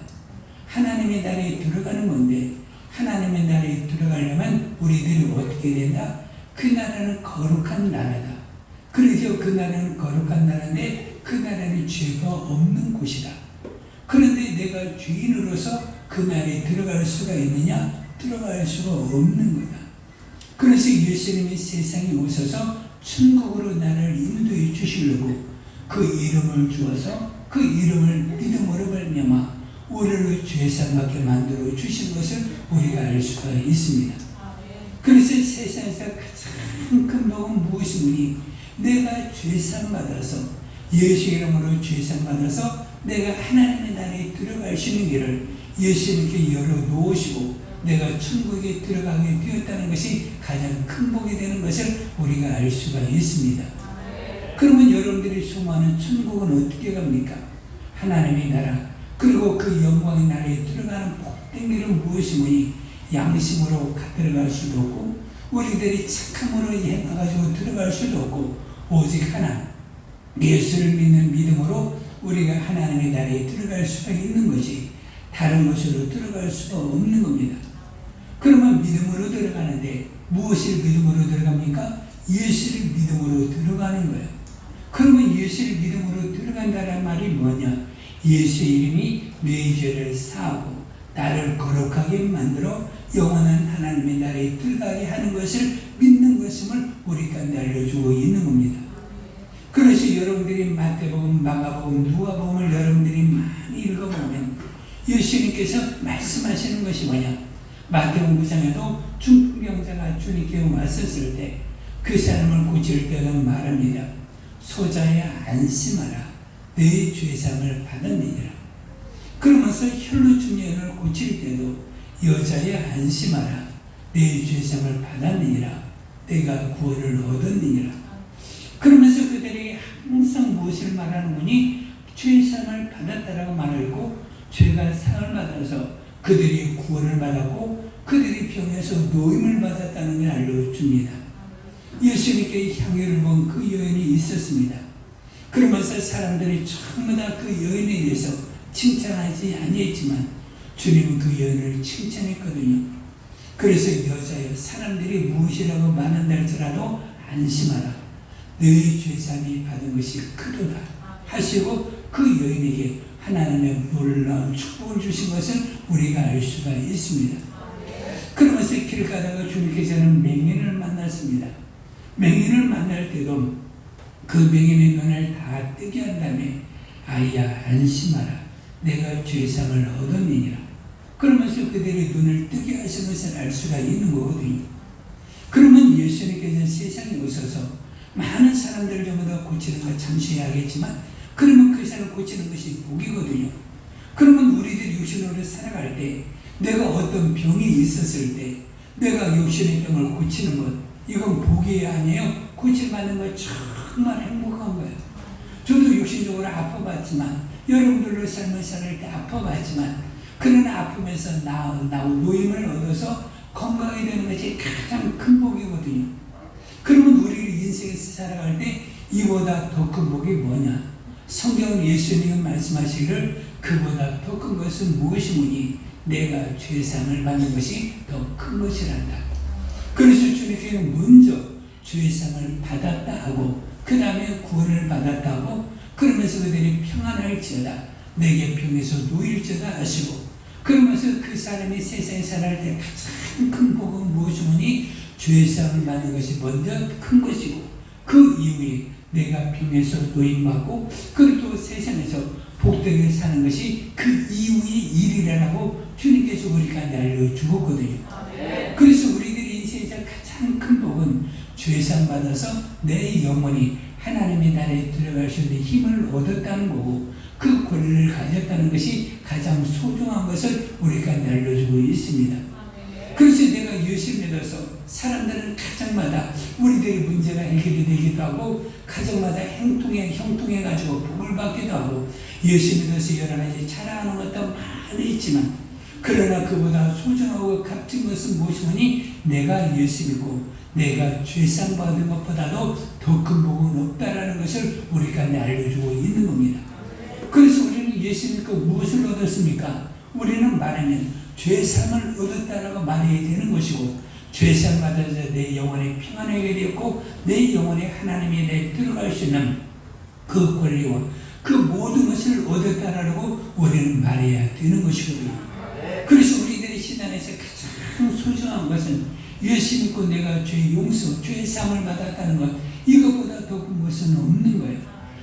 하나님의 나라에 들어가는 건데, 하나님의 나라에 들어가려면 우리들이 어떻게 된다? 그 나라는 거룩한 나라다. 그래서 그 나라는 거룩한 나라인데 그 나라는 죄가 없는 곳이다. 그런데 내가 죄인으로서 그 나라에 들어갈 수가 있느냐? 들어갈 수가 없는 거다. 그래서 예수님이 세상에 오셔서 천국으로 나를 인도해 주시려고 그 이름을 주어서 그 이름을 믿음으로 말미암아 우리를 죄사하게 만들어 주신 것을 우리가 알 수가 있습니다. 그래서 세상에서 가장 큰 복은 무엇이니? 내가 죄상 받아서 예수 이름으로 죄상 받아서 내가 하나님의 나라에 들어갈 수 있는 길을 예수님께 열어놓으시고 내가 천국에 들어가게 되었다는 것이 가장 큰 복이 되는 것을 우리가 알 수가 있습니다. 그러면 여러분들이 소망하는 천국은 어떻게 갑니까? 하나님의 나라, 그리고 그 영광의 나라에 들어가는 복된 길은 무엇이니? 양심으로 들어갈 수도 없고 우리들이 착함으로 행해가지고 들어갈 수도 없고 오직 하나 예수를 믿는 믿음으로 우리가 하나님의 나라에 들어갈 수가 있는 것이 다른 것으로 들어갈 수가 없는 겁니다. 그러면 믿음으로 들어가는데 무엇을 믿음으로 들어갑니까? 예수를 믿음으로 들어가는 거예요. 그러면 예수를 믿음으로 들어간다는 말이 뭐냐? 예수 이름이 내 죄를 사하고 나를 거룩하게 만들어 영원한 하나님의 나라에 들어가게 하는 것을 믿는 것임을 우리가 알려주고 있는 겁니다. 그래서 여러분들이 마태복음, 마가복음, 누가복음을 여러분들이 많이 읽어보면 예수님께서 말씀하시는 것이 뭐냐? 마태복음 9장에도 중풍병자가 주님께 왔었을 때 그 사람을 고칠 때는 말합니다. 소자야 안심하라. 내 죄상을 받았느니라. 그러면서 혈루 중년을 고칠 때도 여자야 안심하라. 내 죄상을 받았느니라. 내가 구원을 얻었느니라. 그러면서 그들에게 항상 무엇을 말하는 거니? 죄상을 받았다라고 말하고 죄가 상을 받아서 그들이 구원을 받았고 그들이 병에서 노임을 받았다는 걸 알려줍니다. 예수님께 향유를 본 그 여인이 있었습니다. 그러면서 사람들이 전부 다 그 여인에 대해서 칭찬하지 아니했지만 주님은 그 여인을 칭찬했거든요. 그래서 여자여 사람들이 무엇이라고 말한다 할지라도 안심하라. 너희 죄상이 받은 것이 크도다 하시고 그 여인에게 하나님의 놀라운 축복을 주신 것을 우리가 알 수가 있습니다. 그러면서 길 가다가 주님께서는 맹인을 만났습니다. 맹인을 만날 때도 그 맹인의 눈을 다 뜨게 한 다음에 아이야 안심하라. 내가 죄상을 얻었느니라. 그러면서 그들의 눈을 뜨게 하신 것을 알 수가 있는 거거든요. 그러면 예수님께서 세상에 오셔서 많은 사람들을 전부 다 고치는 거 잠시 하겠지만 그러면 그 사람 고치는 것이 복이거든요. 그러면 우리들 육신으로 살아갈 때 내가 어떤 병이 있었을 때 내가 육신의 병을 고치는 것 이건 복이 아니에요. 고침받는 거 정말 행복한 거예요. 저도 육신적으로 아파봤지만 여러분들로 삶을 살 때 아파봤지만 그런 아픔에서 노임을 얻어서 건강이 되는 것이 가장 큰 복이거든요. 그러면 우리 인생에서 살아갈 때 이보다 더 큰 복이 뭐냐? 성경은 예수님은 말씀하시기를 그보다 더 큰 것은 무엇이무니 내가 죄상을 받는 것이 더 큰 것이란다. 그래서 주님께는 먼저 죄상을 받았다 하고 그 다음에 구원을 받았다 하고 그러면서 그들이 평안할지어다 내게 병에서 놓일지어다 하시고 그러면서 그 사람이 세상에 살아갈 때 가장 큰 복은 무엇이니 죄상을 받는 것이 먼저 큰 것이고 그 이후에 내가 병에서 노임받고 그리고 또 세상에서 복되게 사는 것이 그 이후의 일이라고 주님께서 우리가 알려주었거든요. 그래서 우리들의 인생에서 가장 큰 복은 죄상 받아서 내 영혼이 하나님의 나라에 들어갈 수 있는 힘을 얻었다는 거고 그 권리를 가졌다는 것이 가장 소중한 것을 우리가 알려주고 있습니다. 그래서 내가 예수를 믿어서 사람들은 가정마다 우리들의 문제가 해결이 되기도 하고 가정마다 형통해가지고 복을 받기도 하고 예수 믿어서 여러 가지 자랑하는 것도 많이 있지만 그러나 그보다 소중하고 값진 것은 무엇이니 내가 예수 믿고 내가 죄상 받은 것보다도 더 큰 복은 없다라는 것을 우리가 알려주고 있는 겁니다. 그래서 우리는 예수 믿고 무엇을 얻었습니까? 우리는 말하면 죄사함을 얻었다라고 말해야 되는 것이고, 죄사함 받아서 내 영혼에 평안하게 되었고 내 영혼에 하나님에 대해 들어갈 수 있는 그 권리와 그 모든 것을 얻었다라고 우리는 말해야 되는 것이거든요. 그래서 우리들의 신앙에서 가장 소중한 것은 예수 믿고 내가 죄 용서, 죄 사함을 받았다는 것, 이것보다 더 무엇은 없는 거예요.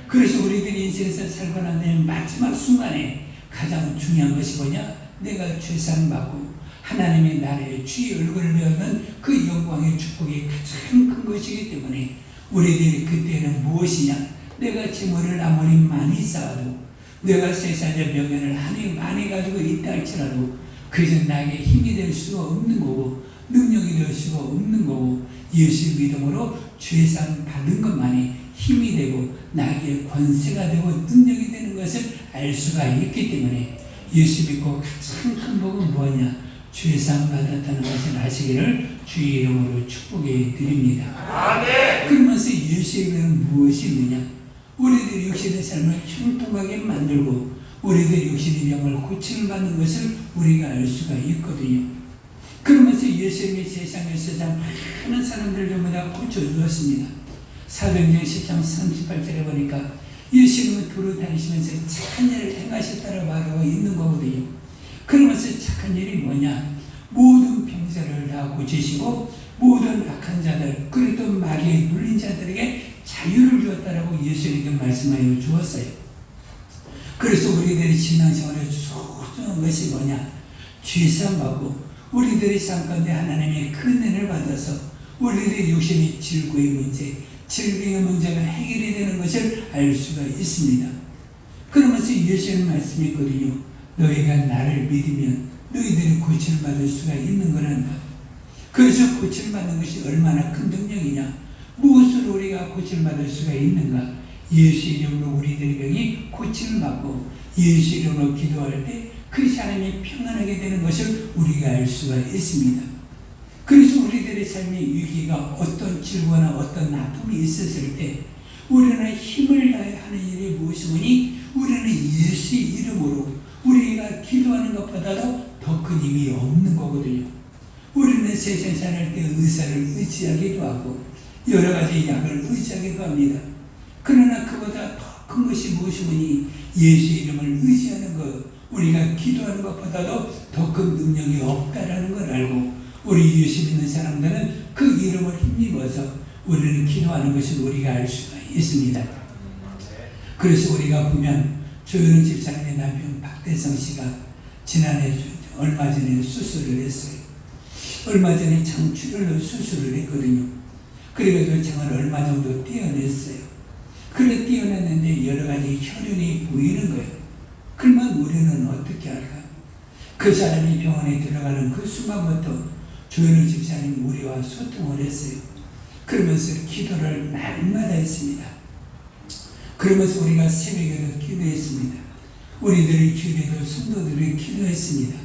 그래서 우리들이 인생에서 살고 난 다음에 마지막 순간에 가장 중요한 것이 뭐냐? 내가 죄 사함 받고 하나님의 나라의 주의 얼굴을 배우는 그 영광의 축복이 가장 큰 것이기 때문에 우리들이 그때는 무엇이냐? 내가 재물을 아무리 많이 쌓아도, 내가 세상의 명예를 많이 가지고 있다 할지라도 그것은 나에게 힘이 될 수가 없는 거고 능력이 될 수가 없는 거고, 예수 믿음으로 죄사함 받은 것만이 힘이 되고 나에게 권세가 되고 능력이 되는 것을 알 수가 있기 때문에 예수 믿고 가장 큰 복은 뭐냐? 죄사함 받았다는 것을 아시기를 주의 이름으로 축복해 드립니다. 아멘. 그러면서 예수의 이름은 무엇이 있느냐? 우리들 육신의 삶을 형통하게 만들고 우리들 육신의 병을 고침을 받는 것을 우리가 알 수가 있거든요. 그러면서 예수님이 세상에 많은 사람들 전부 다 고쳐주었습니다. 사도행전 10장 38절에 보니까 예수님은 두루 다니시면서 착한 일을 행하셨다고 말하고 있는 거거든요. 그러면서 착한 일이 뭐냐? 모든 병자를 다 고치시고 모든 악한 자들, 그리고 또 마귀에 눌린 자들에게 자유를 주었다라고 예수님도 말씀하여 주었어요. 그래서 우리들의 신앙생활에 소중한 것이 뭐냐? 죄사함 받고 우리들의 삶 가운데 하나님의 큰 은혜를 받아서 우리들의 육신의 질고의 문제, 질병의 문제가 해결이 되는 것을 알 수가 있습니다. 그러면서 예수님 말씀이 있거든요. 너희가 나를 믿으면 너희들이 고침을 받을 수가 있는 거란다. 그래서 고침을 받는 것이 얼마나 큰 능력이냐? 무엇으로 우리가 고침을 받을 수가 있는가? 예수 이름으로 우리들의 병이 고침을 받고 예수 이름으로 기도할 때 그 사람이 평안하게 되는 것을 우리가 알 수가 있습니다. 그래서 우리들의 삶의 위기가 어떤 질거나 어떤 아픔이 있었을 때 우리는 힘을 다해 하는 일이 무엇이니? 우리는 예수의 이름으로 우리가 기도하는 것보다도 더 큰 힘이 없는 거거든요. 우리는 세상 살할 때 의사를 의지하기도 하고 여러 가지 약을 의지하기도 합니다. 그러나 그보다 더 큰 것이 무엇이니? 예수 이름을 의지하는 것, 우리가 기도하는 것보다도 더 큰 능력이 없다라는 걸 알고 우리 예수 믿는 사람들은 그 이름을 힘입어서 우리는 기도하는 것을 우리가 알 수가 있습니다. 그래서 우리가 보면 조현웅 집사님의 남편 박대성 씨가 지난해 얼마 전에 수술을 했어요. 얼마 전에 장출혈로 수술을 했거든요. 그래가지고 장을 얼마 정도 떼어냈어요. 그래 떼어냈는데 여러 가지 혈흔이 보이는 거예요. 그러면 우리는 어떻게 할까? 그 사람이 병원에 들어가는 그 순간부터 조현웅 집사님 우리와 소통을 했어요. 그러면서 기도를 날마다 했습니다. 그러면서 우리가 새벽에도 기도했습니다. 우리들의 교회도 성도들이 기도했습니다.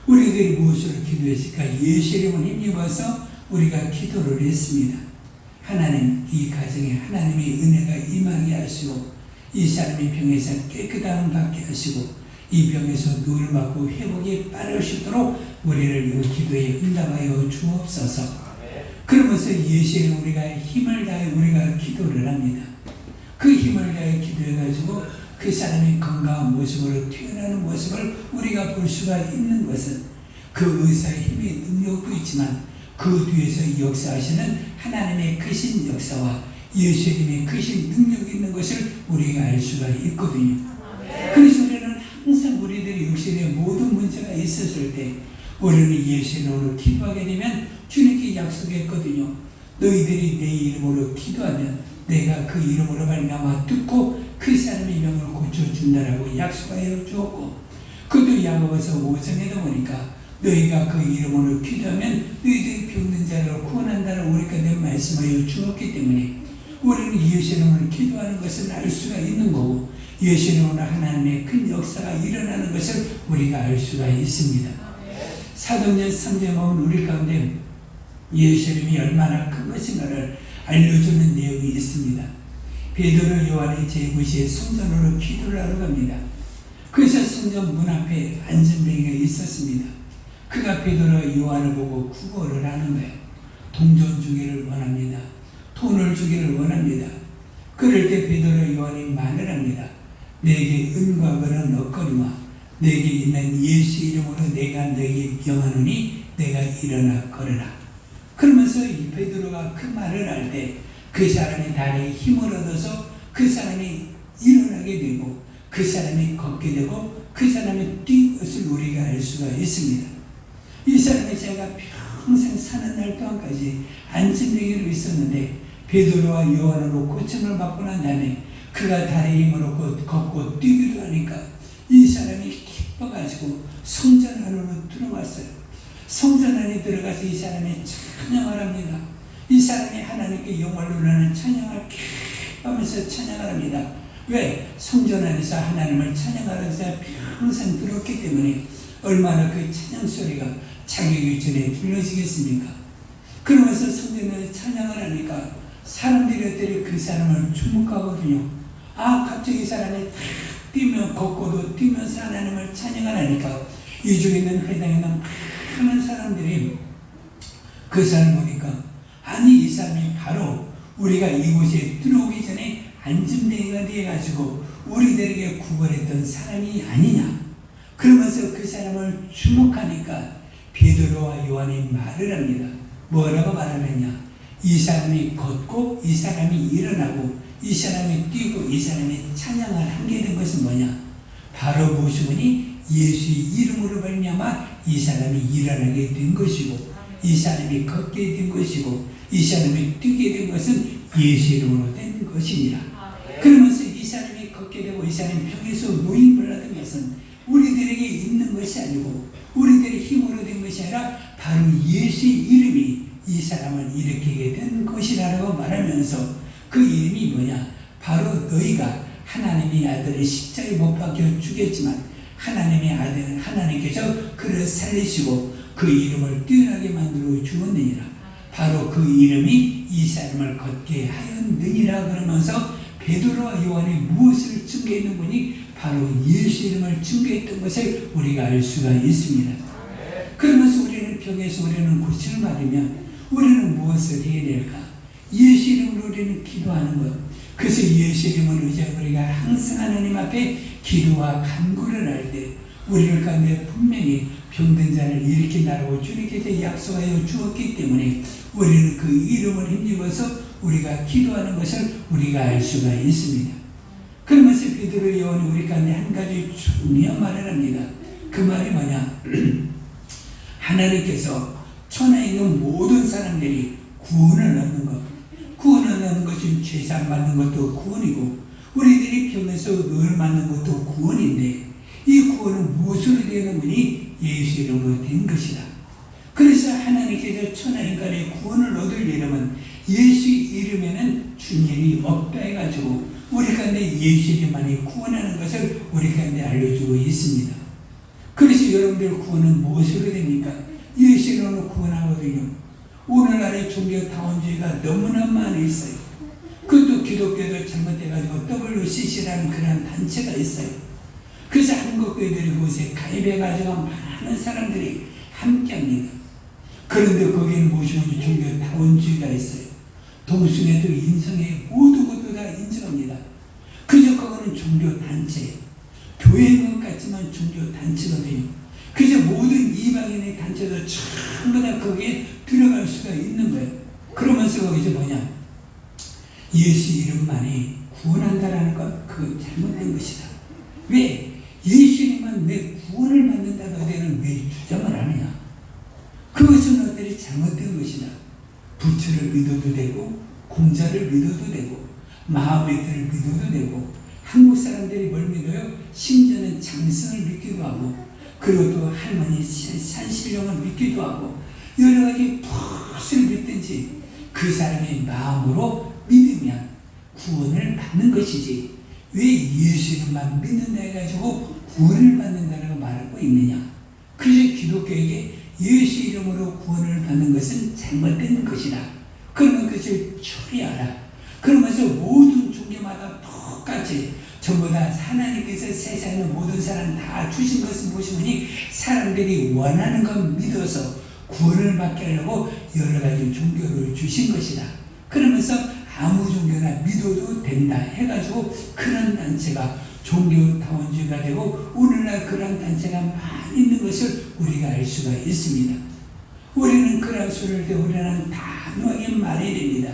우리들이 무엇으로 기도했을까? 예수 이름을 힘입어서 우리가 기도를 했습니다. 하나님, 이 가정에 하나님의 은혜가 임하게 하시고 이 사람의 병에서 깨끗함을 받게 하시고 이 병에서 누를 받고 회복이 빠르시도록 우리를 이 기도에 응답하여 주옵소서. 그러면서 예수 이름 우리가 힘을 다해 우리가 기도를 합니다. 그 힘을 다해 기도해가지고 그 사람의 건강한 모습으로 태어나는 모습을 우리가 볼 수가 있는 것은 그 의사의 힘의 능력도 있지만 그 뒤에서 역사하시는 하나님의 크신 역사와 예수님의 크신 능력이 있는 것을 우리가 알 수가 있거든요. 그래서 우리는 항상 우리들의 육신에 모든 문제가 있었을 때 우리는 예수님으로 기도하게 되면 주님께 약속했거든요. 너희들이 내 이름으로 기도하면 내가 그 이름으로 말미암아 듣고 그 사람의 병을 고쳐준다라고 약속하여 주었고, 그도 야고보서 5장에도 보니까 너희가 그 이름으로 기도하면 너희들이 병든 자를 구원한다라고 우리가 내 말씀하여 주었기 때문에 우리는 예수 이름으로 기도하는 것을 알 수가 있는 거고 예수 이름으로 하나님의 큰 역사가 일어나는 것을 우리가 알 수가 있습니다. 사도행전 3장에 보면 우리 가운데 예수 이름이 얼마나 큰 것인가를 알려주는 내용이 있습니다. 베드로 요한이 제9시에 성전으로 기도를 하러 갑니다. 그래서 성전 문 앞에 안전뱅이가 있었습니다. 그가 베드로와 요한을 보고 구걸을 하는 거예요. 동전 주기를 원합니다. 돈을 주기를 원합니다. 그럴 때 베드로와 요한이 말을 합니다. 내게 은과 금은 없거니와 내게 있는 예수 이름으로 내가 너에게 명하노니 내가 일어나 걸으라. 그러면서 이 베드로가 그 말을 할 때 그 사람이 다리에 힘을 얻어서 그 사람이 일어나게 되고 그 사람이 걷게 되고 그 사람이 뛴 것을 우리가 알 수가 있습니다. 이 사람이 제가 평생 사는 날 동안까지 안전뱅이로 있었는데 베드로와 요한으로 고침을 받고 난 다음에 그가 다리에 힘을 얻고 걷고 뛰기도 하니까 이 사람이 기뻐가지고 성전 안으로 들어왔어요. 성전 안에 들어가서 이 사람이 찬양을 합니다. 이 사람이 하나님께 영광을 올리는 찬양을 기뻐하면서 찬양을 합니다. 왜? 성전 안에서 하나님을 찬양하면서 평생 들었기 때문에 얼마나 그 찬양 소리가 자기 귀전에 들려지겠습니까? 그러면서 성전 안에서 찬양을 하니까 사람들이 그 사람을 주목하거든요. 아, 갑자기 이 사람이 뛰면 걷고도 뛰면서 하나님을 찬양을 하니까 이 중에 있는 회당에 있는 많은 사람들이 그 사람 보니까 아니 이 사람이 바로 우리가 이곳에 들어오기 전에 안전뱅이가 되어가지고 우리들에게 구걸했던 사람이 아니냐. 그러면서 그 사람을 주목하니까 베드로와 요한이 말을 합니다. 뭐라고 말하느냐. 이 사람이 걷고 이 사람이 일어나고 이 사람이 뛰고 이 사람이 찬양을 하게 된 것은 뭐냐. 바로 무엇이니 예수의 이름으로 말미암아 이 사람이 일어나게 된 것이고 이 사람이 걷게 된 것이고 이 사람이 뛰게 된 것은 예수 이름으로 된 것입니다. 그러면서 이 사람이 걷게 되고 이 사람이 병에서 노임을 받은 것은 우리들에게 있는 것이 아니고 우리들의 힘으로 된 것이 아니라 바로 예수의 이름이 이 사람을 일으키게 된 것이라고 말하면서 그 이름이 뭐냐. 바로 너희가 하나님의 아들을 십자가에 못 박혀 죽였지만 하나님의 아들은 하나님께서 그를 살리시고 그 이름을 뛰어나게 만들어 주었느니라. 바로 그 이름이 이 사람을 걷게 하였느니라. 그러면서 베드로와 요한이 무엇을 증거했는 분이 바로 예수 이름을 증거했던 것을 우리가 알 수가 있습니다. 그러면서 우리는 병에서 우리는 고침을 받으면 우리는 무엇을 해야 될까? 예수 이름으로 우리는 기도하는 것. 그래서 예수 이름을 의지하고 우리가 항상 하나님 앞에 기도와 간구를 할 때 우리를 가운데 분명히 병든 자를 일으킨다라고 주님께서 약속하여 주었기 때문에 우리는 그 이름을 힘입어서 우리가 기도하는 것을 우리가 알 수가 있습니다. 그러면서 베드로 요한이 우리 가운데 한 가지 중요한 말을 합니다. 그 말이 뭐냐. 하나님께서 천하에 있는 모든 사람들이 구원을 얻는 것. 구원을 얻는 것은 죄상 받는 것도 구원이고 우리들이 병에서 의를 받는 것도 구원인데 이 구원은 무엇으로 되는 분이 예수 이름으로 된 것이다. 그래서 하나님께서 천하인간의 구원을 얻으려면 예수 이름에는 주님이 없다 해가지고 우리 가운데 예수 이름만이 구원하는 것을 우리 가운데 알려주고 있습니다. 그래서 여러분들 구원은 무엇으로 됩니까? 예수 이름으로 구원하거든요. 오늘날의 종교다원주의가 너무나 많이 있어요. 그것도 기독교도 잘못돼가지고 WCC라는 그런 단체가 있어요. 그래서 한국교회들이 그곳에 가입해가지고 많은 사람들이 함께합니다. 그런데 거기에는 무엇이든지 종교다원주의가 있어요. 동숭에도 인성에 모두 것도 다 인정합니다. 그저 그거는 종교단체예요. 교회인 것 같지만 종교단체거든요. 그저 모든 이방인의 단체도 전부 다 거기에 들어갈 수가 있는 거예요. 그러면서 거기서 뭐냐. 예수 이름만이 구원한다라는 건 그건 잘못된 것이다. 왜? 예수 이름만 왜 구원을 받는다 너희들은 왜 주장을 하느냐. 그것은 너희들이 잘못된 것이다. 부처를 믿어도 되고 공자를 믿어도 되고 마하베트를 믿어도 되고 한국 사람들이 뭘 믿어요? 심지어는 장성을 믿기도 하고 그리고 또 할머니 산신령을 믿기도 하고 여러 가지 무엇을 믿든지 그 사람의 마음으로 믿으면 구원을 받는 것이지 왜 예수 이름만 믿는다 해가지고 구원을 받는다고 말하고 있느냐. 그래서 기독교에게 예수 이름으로 구원을 받는 것은 잘못된 것이다. 그러면 그것을 처리하라. 그러면서 모든 종교마다 똑같이 전부 무엇보다 하나님께서 세상의 모든 사람 다 주신 것은 무엇이니 사람들이 원하는 것 믿어서 구원을 받게 하려고 여러 가지 종교를 주신 것이다. 그러면서 아무 종교나 믿어도 된다 해가지고 그런 단체가 종교다원주의가 되고 오늘날 그런 단체가 많이 있는 것을 우리가 알 수가 있습니다. 우리는 그런 소리를 때 우리는 단호하게 말해야 됩니다.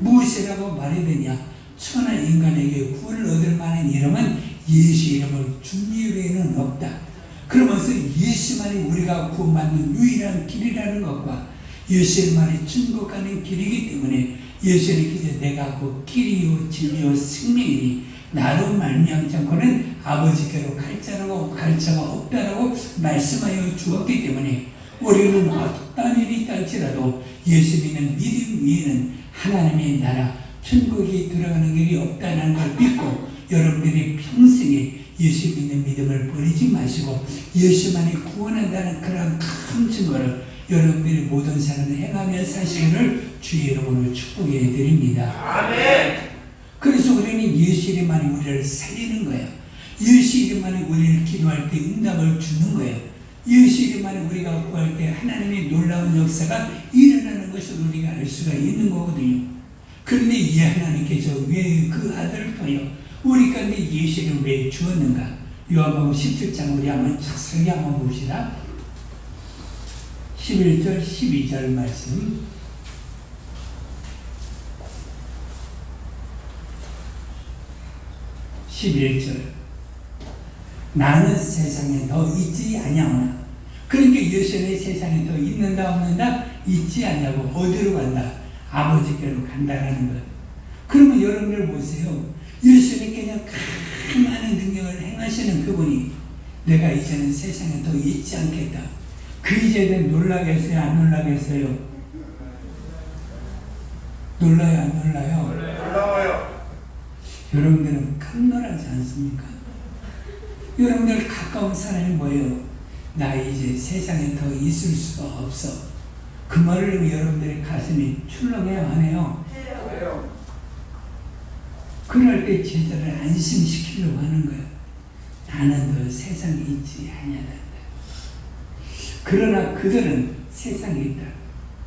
무엇이라고 말해야 되냐? 천하 인간에게 구원을 얻을 만한 이름은 예수 이름을 주님 외에는 없다. 그러면서 예수만이 우리가 구원받는 유일한 길이라는 것과 예수만이 천국 가는 길이기 때문에 예수님께서 내가 그 길이요 진리요 생명이니 나로 말미암지 않고는 아버지께로 갈 자가 없다라고 말씀하여 주었기 때문에 우리는 어떤 일이 있다할지라도 예수 믿는 믿음 위에는 하나님의 나라 천국에 들어가는 길이 없다는 걸 믿고 여러분들이 평생에 예수 믿는 믿음을 버리지 마시고 예수만이 구원한다는 그런 큰 증거를 여러분들이 모든 사람을 행하며 사시기를 주의 이름으로 축복해 드립니다. 아멘. 그래서 우리는 예수 이름만이 우리를 살리는 거예요. 예수 이름만이 우리를 기도할 때 응답을 주는 거예요. 예수 이름만이 우리가 구할 때 하나님의 놀라운 역사가 일어나는 것을 우리가 알 수가 있는 거거든요. 그런데 이 하나님께서 왜 그 아들을 통하여 우리 가운데 예수 이름을 왜 주었는가? 요한복음 17장 우리 한번 자세히 한번 봅시다. 11절 12절 말씀 11절 나는 세상에 더 있지 아니하오나 그러니까 예수는 세상에 더 있는가 없는가 있지 않냐고 어디로 간다? 아버지께로 간다라는 것. 그러면 여러분들 보세요. 예수님께서 그 많은 능력을 행하시는 그분이 내가 이제는 세상에 더 있지 않겠다. 그 이제는 놀라겠어요? 안 놀라겠어요? 놀라요? 안 놀라요? 놀라워요. 여러분들은 깜놀하지 않습니까? 여러분들 가까운 사람이 뭐예요? 나 이제 세상에 더 있을 수가 없어. 그 말을 들으면 여러분들의 가슴이 출렁해야 하네요. 해요. 그럴 때 제자를 안심시키려고 하는 거예요. 나는 더 세상에 있지 아니하다. 그러나 그들은 세상에 있다.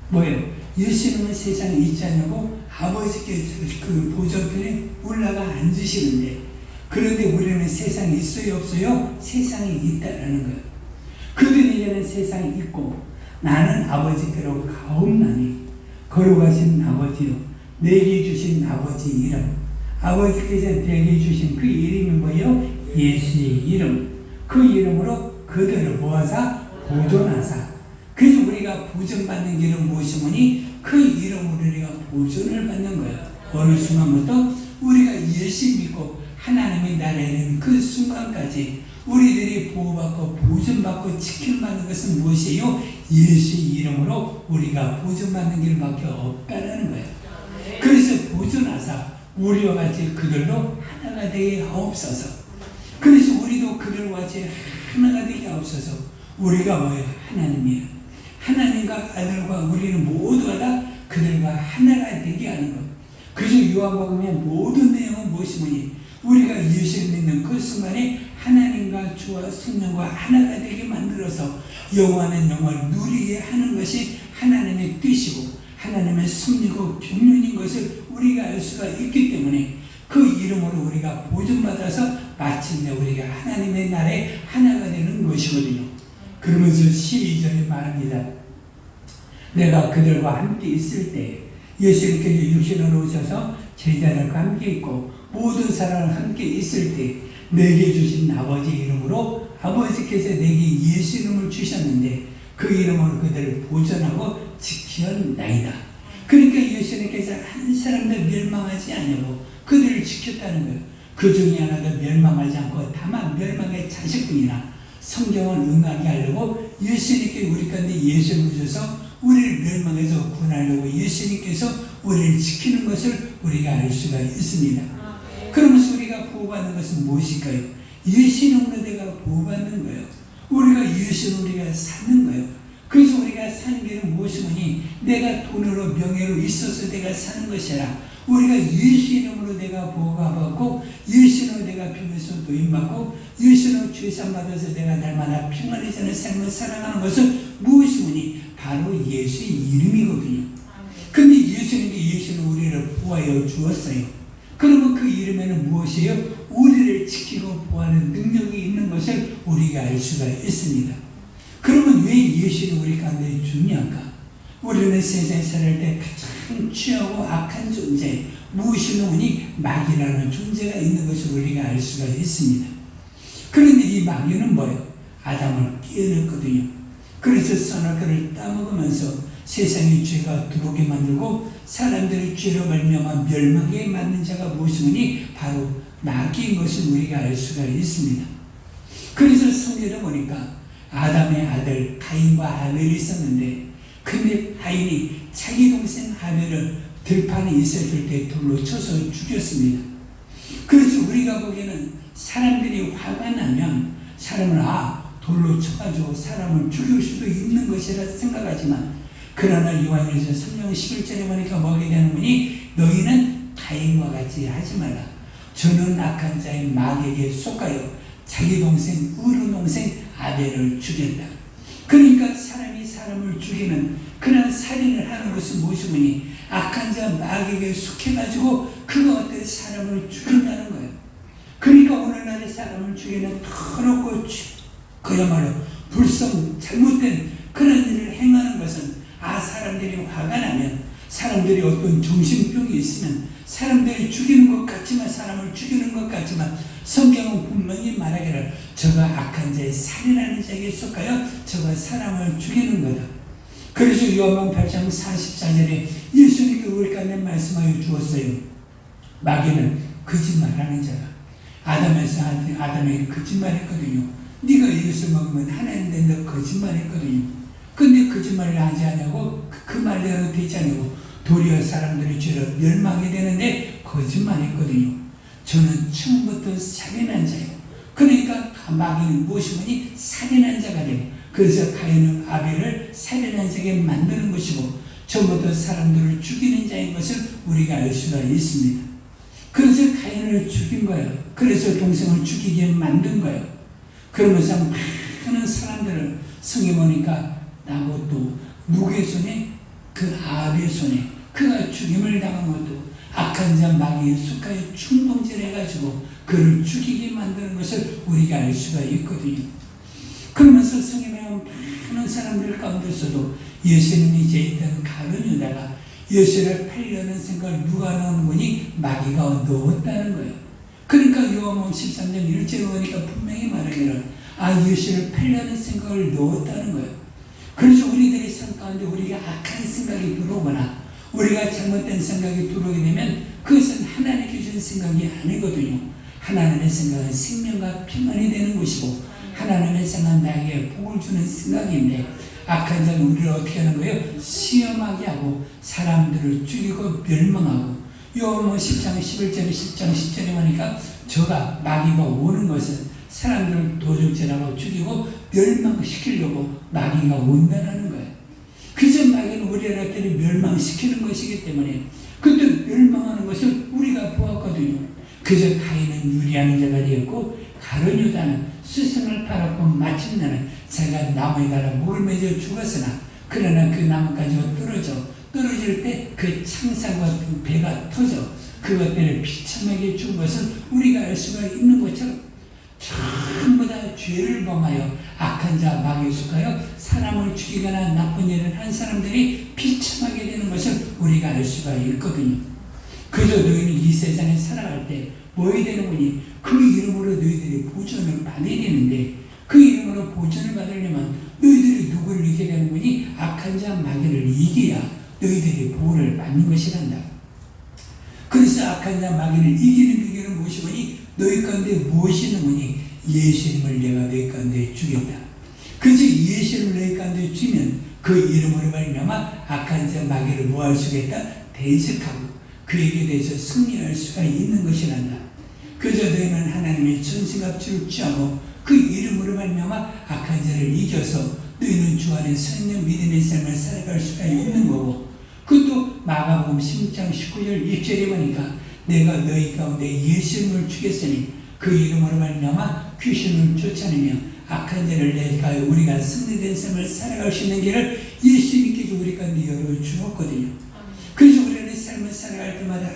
뭐예요? 예수님은 세상에 있지 않냐고 아버지께서 그 보좌편에 올라가 앉으시는데 그런데 우리는 세상에 있어요 없어요? 세상에 있다라는 거예요. 그들은 이제는 세상에 있고 나는 아버지께로 가옵나니 거룩하신 아버지요 내게 주신 아버지 이름 아버지께서 내게 주신 그 이름이 뭐예요? 예수의 이름 그 이름으로 그들을 모아서 보존하사 그래서 우리가 보존받는 길은 무엇이니 그 이름으로 우리가 보존을 받는 거예요. 어느 순간부터 우리가 예수 믿고 하나님의 나라에 있는 그 순간까지 우리들이 보호받고 보존받고 지켜받는 것은 무엇이에요? 예수의 이름으로 우리가 보존받는 길밖에 없다라는 거예요. 그래서 보존하사 우리와 같이 그들로 하나가 되게 하옵소서. 그래서 우리도 그들과 같이 하나가 되게 하옵소서. 우리가 뭐예요? 하나님이에요. 하나님과 아들과 우리는 모두가 다 그들과 하나가 되게 하는 것. 그래서 요한복음의 모든 내용은 무엇이니? 우리가 예수를 믿는 그 순간에 하나님과 주와 성령과 하나가 되게 만들어서 영원한 영원을 누리게 하는 것이 하나님의 뜻이고 하나님의 섭리고 경륜인 것을 우리가 알 수가 있기 때문에 그 이름으로 우리가 보존받아서 마침내 우리가 하나님의 나라에 하나가 되는 것이거든요. 그러면서 12절에 말합니다. 내가 그들과 함께 있을 때 예수님께서 육신으로 오셔서 제자들과 함께 있고 모든 사람과 함께 있을 때 내게 주신 아버지 이름으로 아버지께서 내게 예수 이름을 주셨는데 그 이름으로 그들을 보존하고 지켰나이다. 그러니까 예수님께서 한 사람도 멸망하지 않냐고 그들을 지켰다는 거예요. 그 중에 하나도 멸망하지 않고 다만 멸망의 자식뿐이나 성경을 응하게 하려고 예수님께 우리 가운데 예수를 주셔서 우리를 멸망해서 구원하려고 예수님께서 우리를 지키는 것을 우리가 알 수가 있습니다. 그러면서 우리가 보호받는 것은 무엇일까요? 예수님으로 내가 보호받는 거예요. 우리가 예수로 우리가 사는 거예요. 그래서 우리가 사는 길은 무엇이니? 내가 돈으로 명예로 있어서 내가 사는 것이 아니라 우리가 예수 이름으로 내가 보호받고 예수 이름으로 내가 십자가 피면서 노임받고 예수는 죄산받아서 내가 날마다 평안해지는 삶을 살아가는 것은 무엇이니? 바로 예수의 이름이거든요. 근데 예수는 우리를 보호하여 주었어요. 그러면 그 이름에는 무엇이에요? 우리를 지키고 보호하는 능력이 있는 것을 우리가 알 수가 있습니다. 그러면 왜 예수는 우리 가운데 중요한가? 우리는 세상에 살을 때 가장 취하고 악한 존재, 무엇이노니 마귀라는 존재가 있는 것을 우리가 알 수가 있습니다. 그런데 이 마귀는 뭐예요? 아담을 깨어냈거든요. 그래서 선악과를 따먹으면서 세상의 죄가 들어오게 만들고 사람들의 죄로 말미암아 멸망에 맞는 자가 무엇이니 바로 마귀인 것을 우리가 알 수가 있습니다. 그래서 성경에 보니까 아담의 아들 가인과 아벨이 있었는데, 근데 가인이 자기 동생 아벨을 들판에 있었을 때 돌로 쳐서 죽였습니다. 그래서 우리가 보기에는 사람들이 화가 나면 사람을 돌로 쳐가지고 사람을 죽일 수도 있는 것이라 생각하지만, 그러나 요한일서 3장 11절에 보니까 뭐게 되는 거니? 너희는 가인과 같이 하지 말라. 저는 악한 자인 마귀에게 속하여 자기 동생 의로운 동생 아벨을 죽였다. 그러니까 사람이 사람을 죽이는 그런 살인을 하는 것은 무엇이니? 악한 자 마귀에게 속해가지고 그가 어떤 사람을 죽인다는 거예요. 그러니까 오늘날의 사람을 죽이는 더럽고 그야말로 불성 잘못된 그런 일을 행하는 것은 사람들이 화가 나면, 사람들이 어떤 정신병이 있으면 사람들이 죽이는 것 같지만, 사람을 죽이는 것 같지만 성경은 분명히 말하기를 저가 악한 자의 살인하는 자에게 속하여 저가 사람을 죽이는 거다. 그래서 요한복음 8장 44절에 예수님께 우리 가운데 말씀하여 주었어요. 마귀는 거짓말하는 자다. 아담에게 거짓말했거든요. 네가 이것을 먹으면 하나님 된다 거짓말했거든요. 근데 거짓말을 하지 않냐고, 그 말대로 되지 않냐고 도리어 사람들이 죄로 멸망하게 되는데 거짓말했거든요. 저는 처음부터 살인한 자요. 그러니까 마귀는 무엇이니? 살인한 자가 되고, 그래서 가인은 아벨을 살인한 자에게 만드는 것이고 처음부터 사람들을 죽이는 자인 것을 우리가 알 수가 있습니다. 그래서 가인을 죽인 거예요. 그래서 동생을 죽이게 만든 거예요. 그러면서 많은 사람들을 성에 보니까 나고도 누구의 손에? 그 아합의 손에 그가 죽임을 당한 것도 악한 자 마귀의 속하여 충동질 해가지고 그를 죽이게 만드는 것을 우리가 알 수가 있거든요. 그러면서 성에 많은 사람들 가운데서도 예수님이 이제 있던 가룟 유다가 예수를 팔려는 생각을 누가 넣은 거니? 마귀가 넣었다는 거예요. 그러니까 요한복음 13장 1절에 보니까 분명히 말하기를 예수를 팔려는 생각을 넣었다는 거예요. 그래서 우리들의 삶 가운데 우리가 악한 생각이 들어오거나 우리가 잘못된 생각이 들어오게 되면 그것은 하나님께 준 생각이 아니거든요. 하나님의 생각은 생명과 평안이 되는 것이고 하나님의 생각은 나에게 복을 주는 생각인데, 악한 자는 우리를 어떻게 하는 거예요? 시험하게 하고 사람들을 죽이고 멸망하고, 요한복음 10장 11절에 10장 10절에 보니까 저가 마귀가 오는 것은 사람들을 도적질하고 죽이고 멸망시키려고 마귀가 온다는 거예요. 그저 마귀는 우리를 멸망시키는 것이기 때문에 그때 멸망하는 것을 우리가 보았거든요. 그저 가인은 유리한 자가 되었고 가룟 유다는 스승을 팔았고 마침내는 자기가 나무에 달아 목을 매져 죽었으나, 그러나 그 나무까지 떨어질 때 그 창살과 그 배가 터져 그것들을 비참하게 준 것을 우리가 알 수가 있는 것처럼 전부 다 죄를 범하여 악한 자 마귀에 속하여 사람을 죽이거나 나쁜 일을 한 사람들이 비참하게 되는 것을 우리가 알 수가 있거든요. 그저 너희는 이 세상에 살아갈 때 뭐해야 되는 거니? 그 이름으로 너희들이 보존을 받아야 되는데, 그 이름으로 보존을 받으려면 너희들이 누구를 이겨야 되는 거니? 악한 자 마귀를 이겨야 너희들이 보호를 받는 것이란다. 그래서 악한 자 마귀를 이기는 비결은 무엇이니? 너희 가운데 무엇이 있는 거니? 예수님을 내가 너희 가운데 주겠다. 그래서 예수님을 너희 가운데 주면 그 이름으로 말미암아 악한 자 마귀를 뭐할 수 있겠다? 대적하고 그에게 대해서 승리할 수가 있는 것이란다. 그저 너희는 하나님의 전승합주를 취하고 그 이름으로 말미암아 악한 자를 이겨서 너희는 주 안에 서 있는 믿음의 삶을 살아갈 수가 있는 거고, 그것도 마가복음 16장 19절 1절에 보니까 내가 너희 가운데 예수님을 주겠으니 그 이름으로 말미암아 귀신을 쫓아내며 악한 자를 내가요 우리가 승리된 삶을 살아갈 수 있는 길을 예수님께서 우리 가운데 열어주었거든요. 그래서 우리는 삶을 살아갈 때마다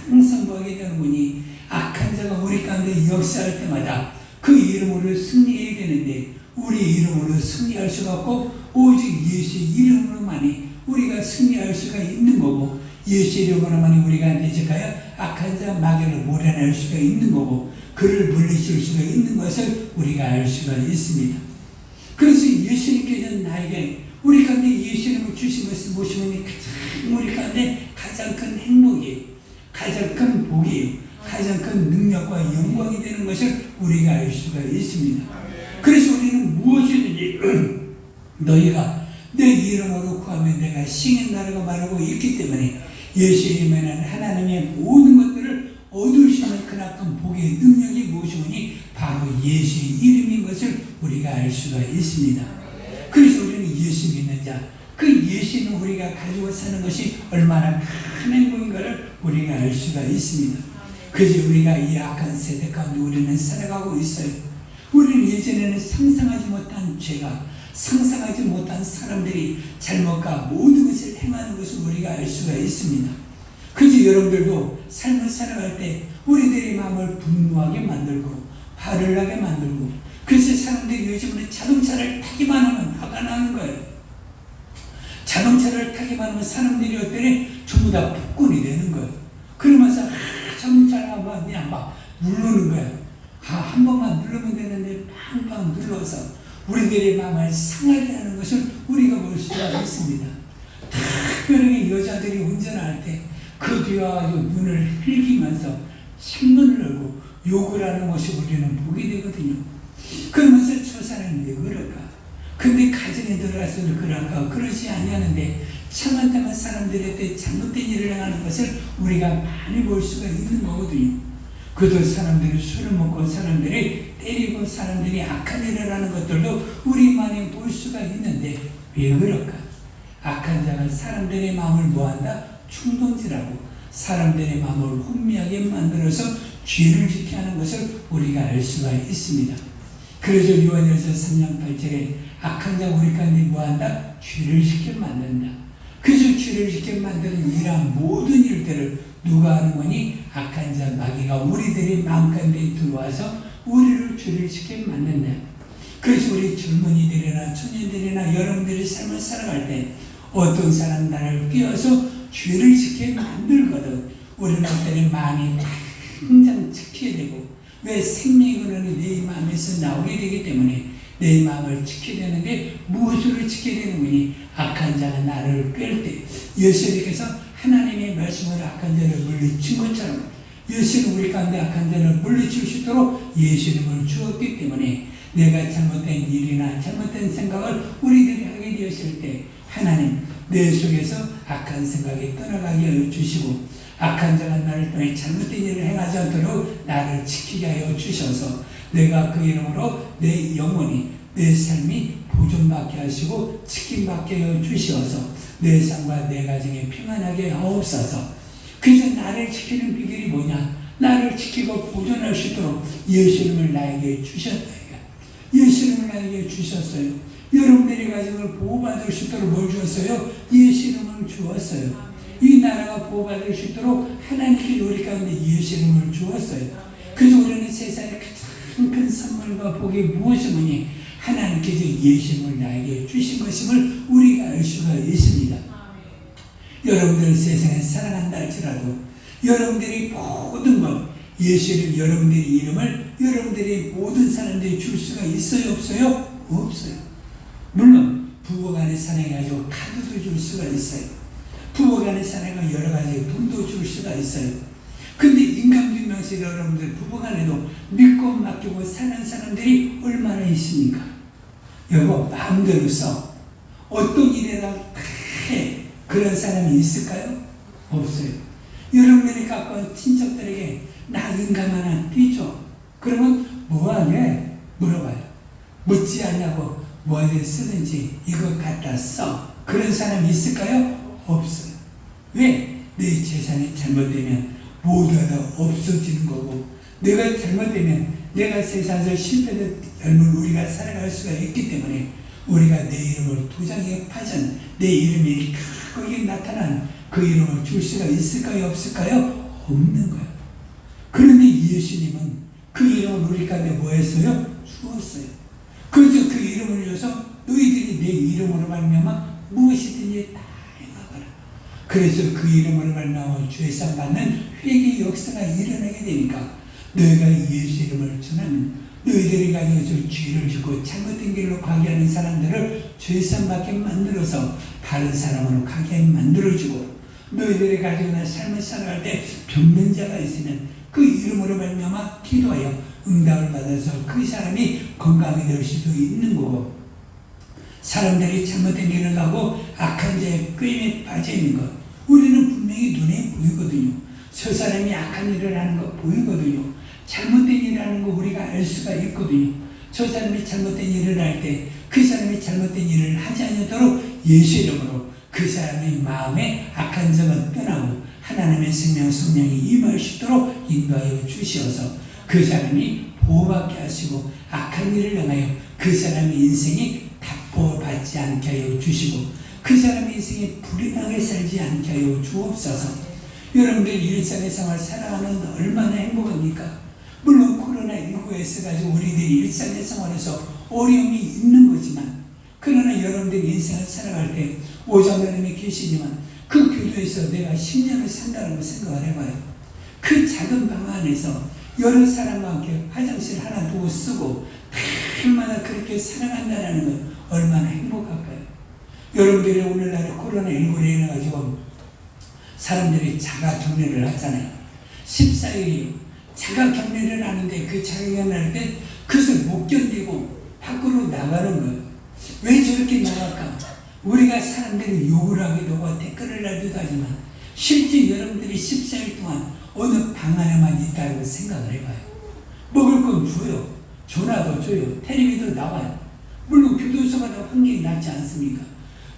항상 보게 되는 분이 악한 자가 우리 가운데 역사할 때마다 그 이름으로 승리해야 되는데 우리 이름으로 승리할 수가 없고 오직 예수의 이름으로만이 우리가 승리할 수가 있는 거고 예수의 이름으로만이 우리가 대적하여 악한 자 마귀를 몰아낼 수가 있는 거고 그를 물리칠 수가 있는 것을 우리가 알 수가 있습니다. 그래서 예수님께서는 나에게 우리 가운데 예수님을 주신 것을 보시면 우리 가운데 가장 큰 행복이에요. 가장 큰 복이에요. 가장 큰 능력과 영광이 되는 것을 우리가 알 수가 있습니다. 그래서 우리는 무엇이든지 너희가 내 이름으로 구하면 내가 시인 나라가 말하고 있기 때문에 예수의 이름에는 하나님의 모든 것들을 얻을 수 있는 그나큰 복의 능력이 무엇이오니 바로 예수의 이름인 것을 우리가 알 수가 있습니다. 그래서 우리는 예수 믿는 자, 그 예수는 우리가 가지고 사는 것이 얼마나 큰 행복인가를 우리가 알 수가 있습니다. 그래서 우리가 이 악한 세대 가운데 우리는 살아가고 있어요. 우리는 예전에는 상상하지 못한 죄가, 상상하지 못한 사람들이 잘못과 모든 것을 행하는 것을 우리가 알 수가 있습니다. 그래서 여러분들도 삶을 살아갈 때 우리들의 마음을 분노하게 만들고 화를 나게 만들고 그래서 사람들이 요즘은 자동차를 타기만 하면 화가 나는 거예요. 자동차를 타기만 하면 사람들이 어때요? 전부 다 폭군이 되는 거예요. 그러면서 자동차를 그냥 막 누르는 거예요. 한 번만 누르면 되는데 팡팡 눌러서 우리들의 마음을 상하게 하는 것을 우리가 볼 수가 있습니다. 특별히 여자들이 운전할 때 그 뒤에 와서 눈을 흘기면서 창문을 열고 욕을 하는 것이 우리는 보게 되거든요. 그러면서 저 사람이 왜 그럴까? 근데 가정에 들어가서 그럴까? 그러지 아니하는데 참았다만 사람들한테 잘못된 일을 행하는 것을 우리가 많이 볼 수가 있는 거거든요. 그도 사람들이 술을 먹고 사람들이 때리고 사람들이 악한 일을 하는 것들도 우리만이 볼 수가 있는데 왜 그럴까? 악한 자가 사람들의 마음을 뭐한다? 충동질하고 사람들의 마음을 혼미하게 만들어서 죄를 짓게 하는 것을 우리가 알 수가 있습니다. 그래서 요한일서 3장 8절에 악한 자 우리 가운데 뭐한다? 죄를 짓게 만든다. 그래서 죄를 짓게 만드는 이러한 모든 일들을 누가 하는 거니? 악한 자 마귀가 우리들의 마음 가운데 들어와서 우리를 죄를 짓게 만든다. 그래서 우리 젊은이들이나 청년들이나 여러분들의 삶을 살아갈 때 어떤 사람 나를 끼워서 죄를 짓게 만들거든. 우리는 때는 마음이 당장 지켜야 되고 왜 생명의 근원이 내 마음에서 나오게 되기 때문에 내 마음을 지켜야 되는데 무엇을 지켜야 되는 거니? 악한 자가 나를 꿰을 때 예수님께서 하나님의 말씀으로 악한 자를 물리친 것처럼 예수는 우리 가운데 악한 자를 물리칠 수 있도록 예수님을 주었기 때문에 내가 잘못된 일이나 잘못된 생각을 우리들이 하게 되었을 때 하나님 내 속에서 악한 생각이 떠나가게 하여 주시고 악한 자가 나를 통해 잘못된 일을 행하지 않도록 나를 지키게 하여 주셔서 내가 그 이름으로 내 영혼이 내 삶이 보존받게 하시고 지킴받게 하여 주시어서 내 삶과 내 가정에 평안하게 하옵소서. 그래서 나를 지키는 비결이 뭐냐? 나를 지키고 보존할 수 있도록 예수님을 나에게 주셨다. 예수님을 나에게 주셨어요. 여러분들의 가정을 보호받을 수 있도록 뭘 주었어요? 예수님을 주었어요. 이 나라가 보호받을 수 있도록 하나님께 우리 가운데 예수님을 주었어요. 그래서 우리는 세상에 가장 큰 선물과 복이 무엇이니 하나님께서 예수님을 나에게 주신 것임을 우리가 알 수가 있습니다. 여러분들 세상에 살아간다 할지라도 여러분들이 모든 것 예수님 여러분들의 이름을 여러분들이 모든 사람들이 줄 수가 있어요? 없어요? 없어요. 물론 부부간의 사랑이 가지고 카드도 줄 수가 있어요. 부부간의 사랑이 여러 가지 돈도 줄 수가 있어요. 근데 인간증명서 여러분들 부부간에도 믿고 맡기고 사는 사람들이 얼마나 있습니까? 여보 마음대로 써. 어떤 일에나 해. 그런 사람이 있을까요? 없어요. 여러분들이 가까운 친척들에게 나 인감 하나 띄줘. 그러면 뭐하냐? 물어봐요. 묻지 않냐고 뭐하게 쓰든지 이거 갖다 써. 그런 사람이 있을까요? 없어요. 왜? 내 재산이 잘못되면 모두 다 없어지는 거고 내가 잘못되면 내가 세상에서 실패된 삶을 우리가 살아갈 수가 있기 때문에 우리가 내 이름을 도장에 파전, 내 이름이 거기에 나타난 그 이름을 줄 수가 있을까요? 없을까요? 없는 거예요. 그런데 예수님은 그 이름을 우리 가운데 뭐 했어요? 주었어요. 그래서 그 이름을 줘서 너희들이 내 이름으로 말미암아 무엇이든지 다 행하거라. 그래서 그 이름으로 말미암아 죄상 받는 회개 역사가 일어나게 되니까 너희가 예수 이름을 전하면 너희들이 가지고 죄를 짓고 잘못된 길로 가게 하는 사람들을 죄상 받게 만들어서 다른 사람으로 가게 만들어주고 너희들이 가지고 있는 삶을 살아갈 때 병든 자가 있으면 그 이름으로 말미암아 기도하여 응답을 받아서 그 사람이 건강이 될 수도 있는 거고 사람들이 잘못된 길을 가고 악한 자의 꾀임에 빠져 있는 것 우리는 분명히 눈에 보이거든요. 저 사람이 악한 일을 하는 거 보이거든요. 잘못된 일을 하는 거 우리가 알 수가 있거든요. 저 사람이 잘못된 일을 할 때 그 사람이 잘못된 일을 하지 않도록 예수 이름으로 그 사람의 마음에 악한 점은 떠나고 하나님의 성령이 임할 수 있도록 인도하여 주시어서 그 사람이 보호받게 하시고 악한 일을 행하여 그 사람의 인생이 답보받지 않게 하여 주시고 그 사람의 인생이 불행하게 살지 않게 하여 주옵소서. 여러분들 일상의 생활 살아가는 얼마나 행복합니까? 물론 코로나19에서 가지고 우리들이 일상의 생활에서 어려움이 있는 거지만 그러나 여러분들이 인생을 살아갈 때 오장하나님이 계시지만 그 교도에서 내가 10년을 산다고 생각을 해봐요. 그 작은 방 안에서 여러 사람과 함께 화장실 하나 두고 쓰고 달마다 그렇게 살아간다는 건 얼마나 행복할까요? 여러분들이 오늘날에 코로나19로 인해가지고 사람들이 자가 격리를 하잖아요. 14일이요. 자가 격리를 하는데 그 자가 격리를 할 때 그것을 못 견디고 밖으로 나가는 거예요. 왜 저렇게 나갈까? 우리가 사람들이 욕을 하기도 하고 댓글을 날기도 하지만 실제 여러분들이 14일 동안 어느 방 안에만 있다고 생각을 해봐요. 먹을 건 줘요. 전화도 줘요. 텔레비도 나와요. 물론 교도소가 더 환경이 낫지 않습니까?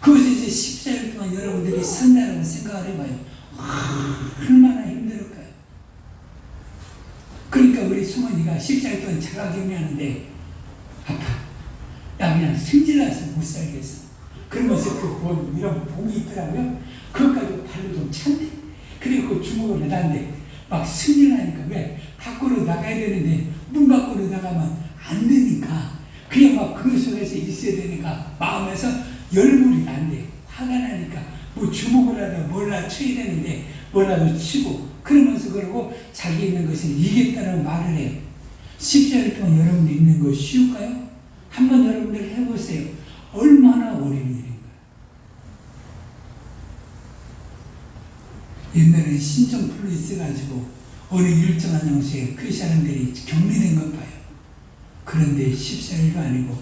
그것에서 14일 동안 여러분들이 산다고 생각을 해봐요. 얼마나 힘들을까요? 그러니까 우리 수모니가 14일 동안 자가격리하는데 아파. 나 그냥 승질나서 못 살겠어. 그러면서 이런 봉이 있더라고요. 그것 가지고 발로 좀 찬대. 그리고 주먹을 내놨는데 막 승질나니까 왜? 밖으로 나가야 되는데 문 밖으로 나가면 안 되니까 그냥 막 그 속에서 있어야 되니까 마음에서 열불이 안 돼. 화가 나니까 뭐 주먹으로라도 뭘라 쳐야 되는데 뭐라도 치고 그러면서 그러고 자기 있는 것을 이겼다는 말을 해요. 14일 동안 여러분들 있는 거 쉬울까요? 한번 여러분들 해보세요. 얼마나 어려운 일인가. 옛날에 신청풀로 있어가지고 어느 일정한 장소에 그 사람들이 격리된 것 봐요. 그런데 14일도 아니고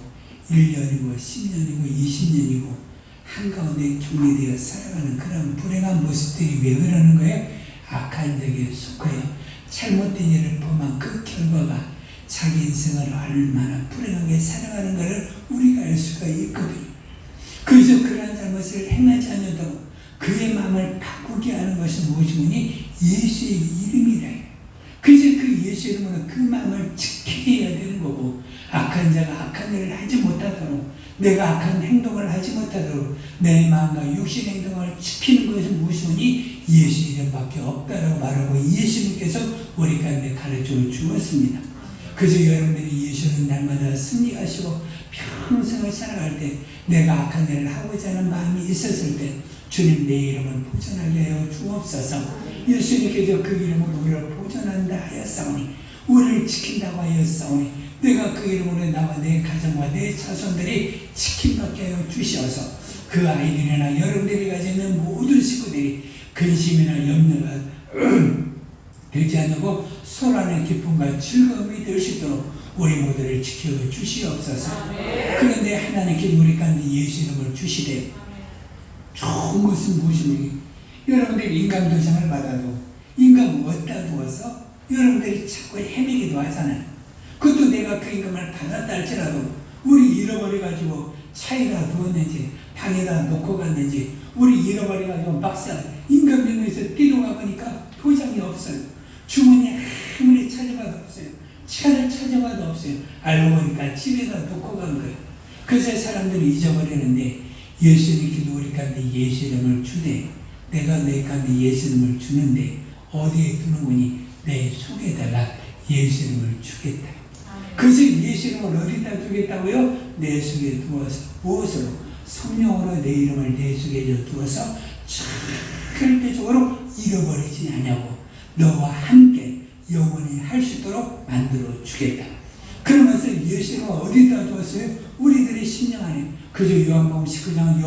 1년이고 10년이고 20년이고 한가운데 격리되어 살아가는 그런 불행한 모습들이 왜 그러는 거예요? 악한 적에 속하여 잘못된 일을 범한 그 결과가 자기 인생을 얼마나 불행하게 살아가는 것을 우리가 알 수가 있거든요. 그래서 그러한 잘못을 행하지 않아도 그의 마음을 바꾸게 하는 것이 무엇이니? 예수의 이름이라. 그래서 그 예수 이름으로 그 마음을 지키게 해야 되는 거고 악한 자가 악한 일을 하지 못하도록 내가 악한 행동을 하지 못하도록 내 마음과 육신 행동을 지키는 것이 무엇이니? 예수 이름밖에 없다라고 말하고 예수님께서 우리 가운데 가르쳐 주었습니다. 그래서 여러분들이 예수는 날마다 승리하시고 평생을 살아갈 때 내가 악한 일을 하고자 하는 마음이 있었을 때 주님 내 이름을 보존하게 하여 주옵소서. 예수님께서 그 이름으로 우리를 보존한다 하였사오니 우리를 지킨다고 하였사오니 내가 그 이름으로 나와 내 가정과 내 자손들이 지킴받게 하여 주시어서 그 아이들이나 여러분들이 가지고 있는 모든 식구들이 근심이나 염려가 되지 않고 소란의 기쁨과 즐거움이 될 수 있도록 우리 모두를 지켜 주시옵소서. 그런데 하나님께 우리 가운데 예수 이름을 주시되 좋은 것은 무엇이니? 여러분들이 인간 도장을 받아도 인간 어디다 두어서 여러분들이 자꾸 헤매기도 하잖아요. 그것도 내가 그 인감을 받았다 할지라도 우리 잃어버려가지고 차에다 두었는지 방에다 놓고 갔는지 우리 잃어버려가지고 막상 인감병원에서 뛰러 가보니까 도장이 없어요. 주머니에 아무리 찾아봐 찾아봐도 없어요. 시간을 찾아봐도 없어요. 알고 보니까 집에다 놓고 간 거예요. 그래서 사람들이 잊어버리는데 예수님께도 우리 가운데 예수 이름을 주되 내가 내 가운데 예수 이름을 주는데 어디에 두는군이 내 속에다가 예수 이름을 주겠다. 그래서 예수 이름을 어디다 두겠다고요? 내 속에 두어서 무엇으로? 성령으로 내 이름을 내 속에 두어서 절대적으로 잃어버리지 않냐고 너와 함께 영원히 할 수 있도록 만들어 주겠다. 그러면서 예수 이름을 어디다 두었어요? 우리들의 심령 안에. 그저 요한복음 19장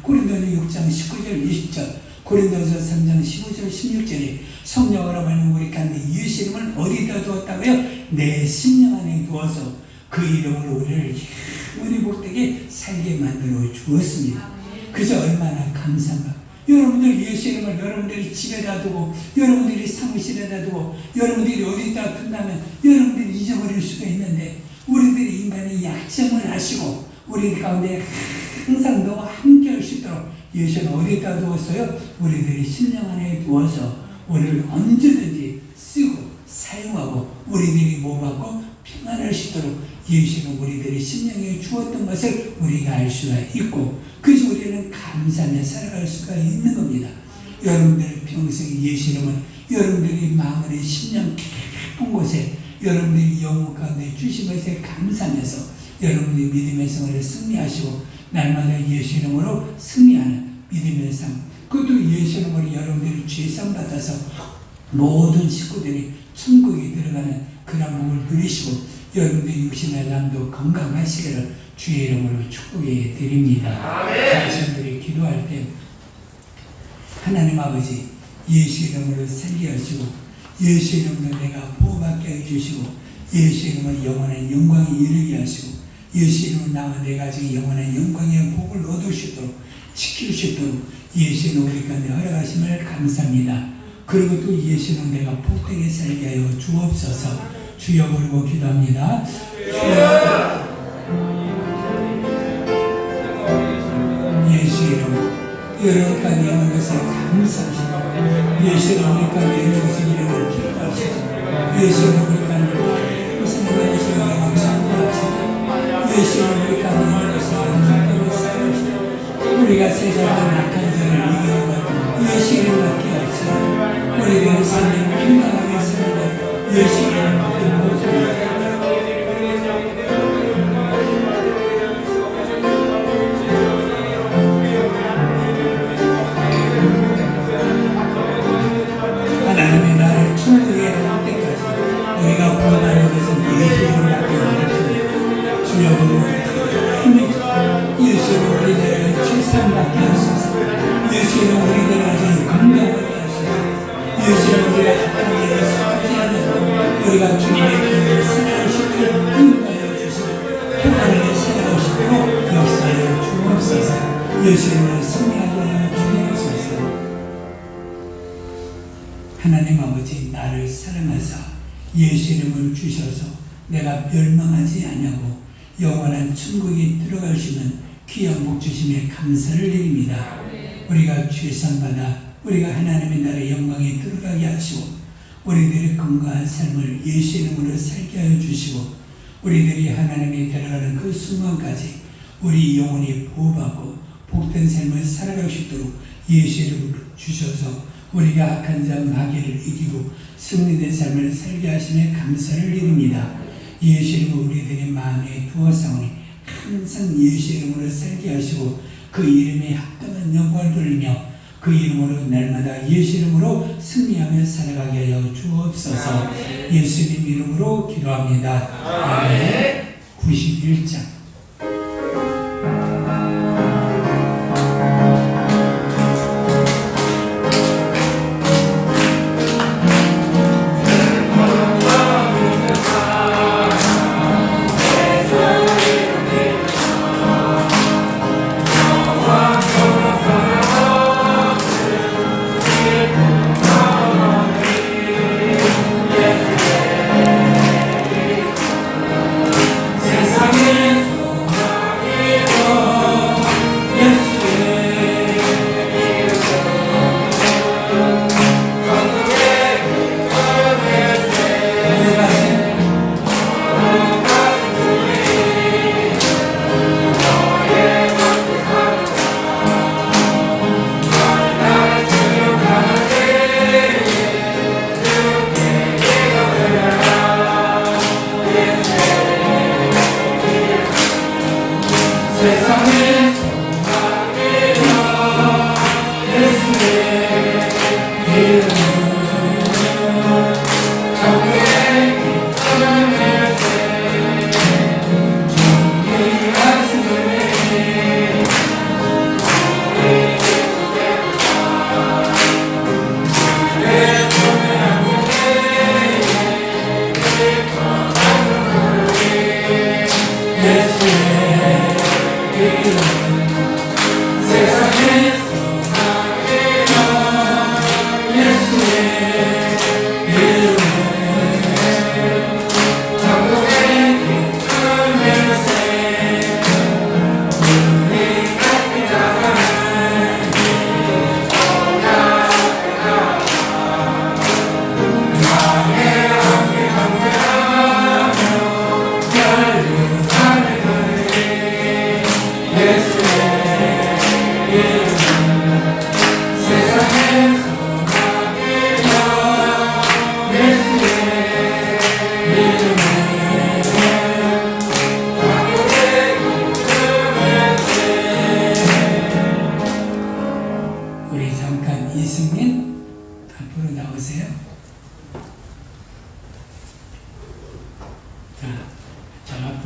고린도서 6장 19절 20절 고린도서 3장 15절 16절에 성령으로 말하는 우리 가운데 예수 이름을 어디다 두었다고요? 내 심령 안에 두어서 그 이름으로 우리를 영원히 복되게 살게 만들어 주었습니다. 그래서 얼마나 감사한가. 여러분들 예수 이름을 여러분들이 집에다 두고 여러분들이 사무실에다 두고 여러분들이 어디다 둔다면 여러분들이 잊어버릴 수가 있는데 우리들이 인간의 약점을 아시고 우리 가운데 항상 너와 함께 할 수 있도록 예수는 어디다 두었어요? 우리들이 심령 안에 두어서 우리를 언제든지 쓰고 사용하고 우리들이 몸하고 평안할 수 있도록 예수는 우리들의 심령에 주었던 것을 우리가 알 수가 있고 그래서 우리는 감사하며 살아갈 수가 있는 겁니다. 여러분들의 평생 예수 이름은 여러분들이 마음의 심령 깊은 곳에 여러분들이 영혼 가운데 주신 것에 감사하면서 여러분들이 믿음의 생활을 승리하시고 날마다 예수 이름으로 승리하는 믿음의 삶. 그것도 예수 이름으로 여러분들이 죄산 받아서 모든 식구들이 천국에 들어가는 그런 복을 누리시고 여러분들의 육신의 삶도 건강하시기를 주의 이름으로 축복해 드립니다. 자신들이 기도할 때 하나님 아버지 예수 이름으로 살게 하시고 예수 이름으로 내가 보호받게 해주시고 예수 이름으로 영원한 영광에 이르게 하시고 예수 이름으로 나와 내가 지금 영원한 영광의 복을 얻을 수 있도록 지킬 수 있도록 예수 이름으로 우리 가운데 허락하심을 감사합니다. 그리고 또 예수 이름으로 내가 복되게 살게 하여 주옵소서. 주여 부르고 기도합니다. 예수 이름 여러 가지 있는 것에 감사하시고 예수 이름 우리 가운데 있는 것을 이름을 기뻐하시고 예수 이름 우리 가운데 무슨 있는 것을 이름을 찬양하시고 예수 이름 우리 가운데 있는 것을 기쁨을 쌓으시고 우리가 세상의 악한 자를 이기는 것 예수 이름밖에 없어요. 우리들의 삶을 건강하게 사는 것 예수 이름밖에 없어요. 하나님의 나를 천국에 갈 때까지 우리가 구원하는 것은 예수 이름밖에 없습니다. 주여 부르고 예수 이름 우리들을 출산받게 하소서. 예수 이름 우리들을 아주 건강하게 하소서. 예수 이름 우리가 악한 일을 속하지 않고 우리가 주님의 뜻을 살아갈 수 있도록 인도하여 주시고 평안하게 살아갈 수 있도록 역사하여 주옵소서. 예수 이름으로 승리하게 하여 주옵소서. 하나님 아버지 나를 사랑하사 예수 이름을 주셔서 내가 멸망하지 아니하고 영원한 천국에 들어갈 수 있는 귀한 복 주심에 감사를 드립니다. 우리가 죄산받아 우리가 하나님의 나라의 영광에 들어가게 하시고 우리들의 건강한 삶을 예수 이름으로 살게 하여 주시고 우리들이 하나님에 들어가는 그 순간까지 우리 영혼이 보호받고 복된 삶을 살아갈 수 있도록 예수 이름을 주셔서 우리가 악한 자 마귀를 이기고 승리된 삶을 살게 하심에 감사를 드립니다. 예수 이름을 우리들의 마음에 두어사오니 항상 예수 이름으로 살게 하시고 그 이름에 합당한 영광을 돌리며 그 이름으로 날마다 예수 이름으로 승리하며 살아가게 하여 주옵소서. 예수님 이름으로 기도합니다. 아멘. 91장 세상에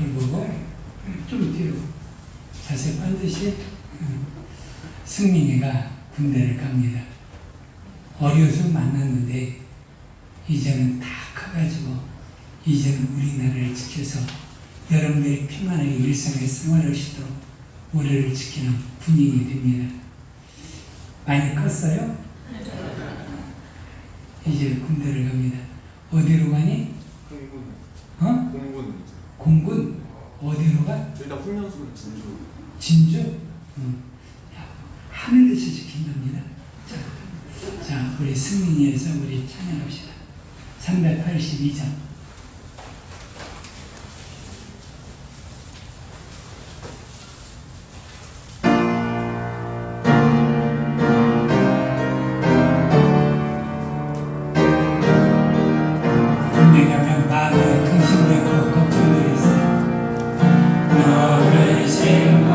앞을 보고 좀 뒤로 자세 반드시. 승민이가 군대를 갑니다. 어려서 만났는데 이제는 다 커가지고 이제는 우리나라를 지켜서 여러분들이 평안하게 일상에 생활할 수 있도록 우리를 지키는 군인이 됩니다. 많이 컸어요? 이제 군대를 갑니다. 어디로 가니? 공군. 어? 공군. 공군? 어디로 가? 일단 훈련소로 진주. 진주? 야, 하늘에서 지킨답니다. 자, 우리 승민이에서 우리 찬양합시다. 382장. 군대 가면 많은 근심되고 걱정들이 있어요. 너를 신고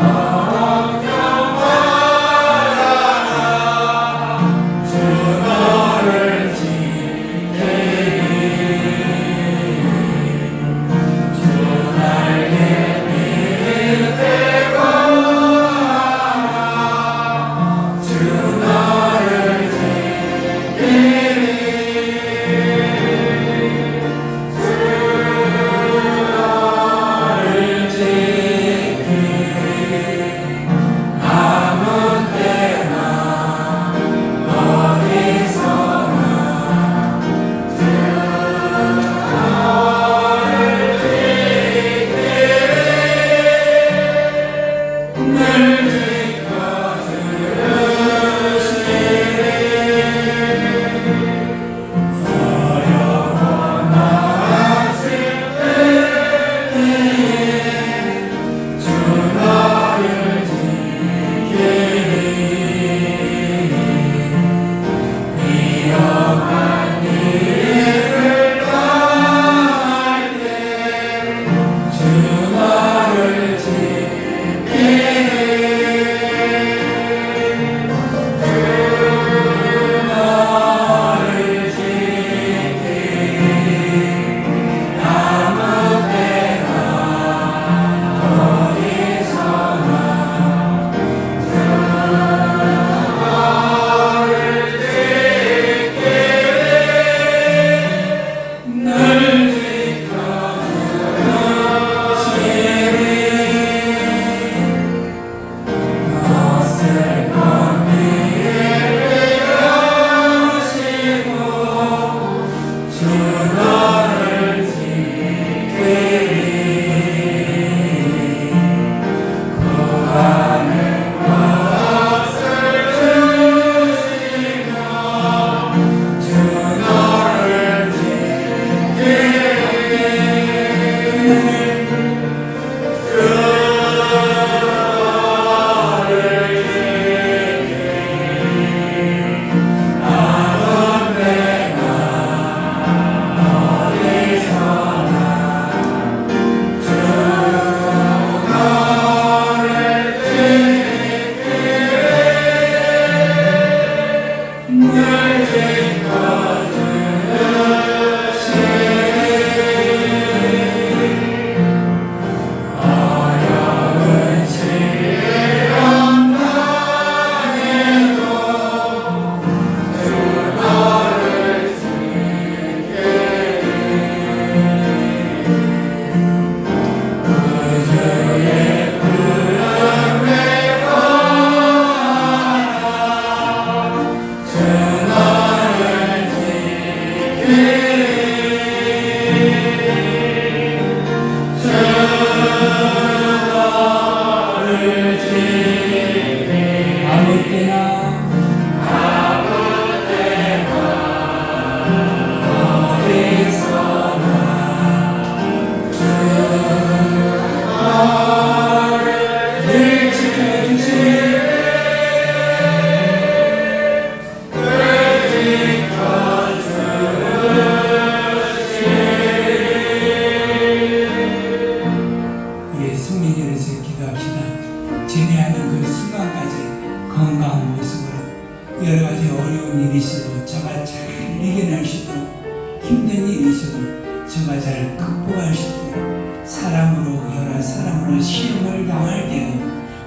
힘든 일이 있어도 저가 잘 극복할 수 있도록 사람으로 여러 사람으로 시험을 당할 때에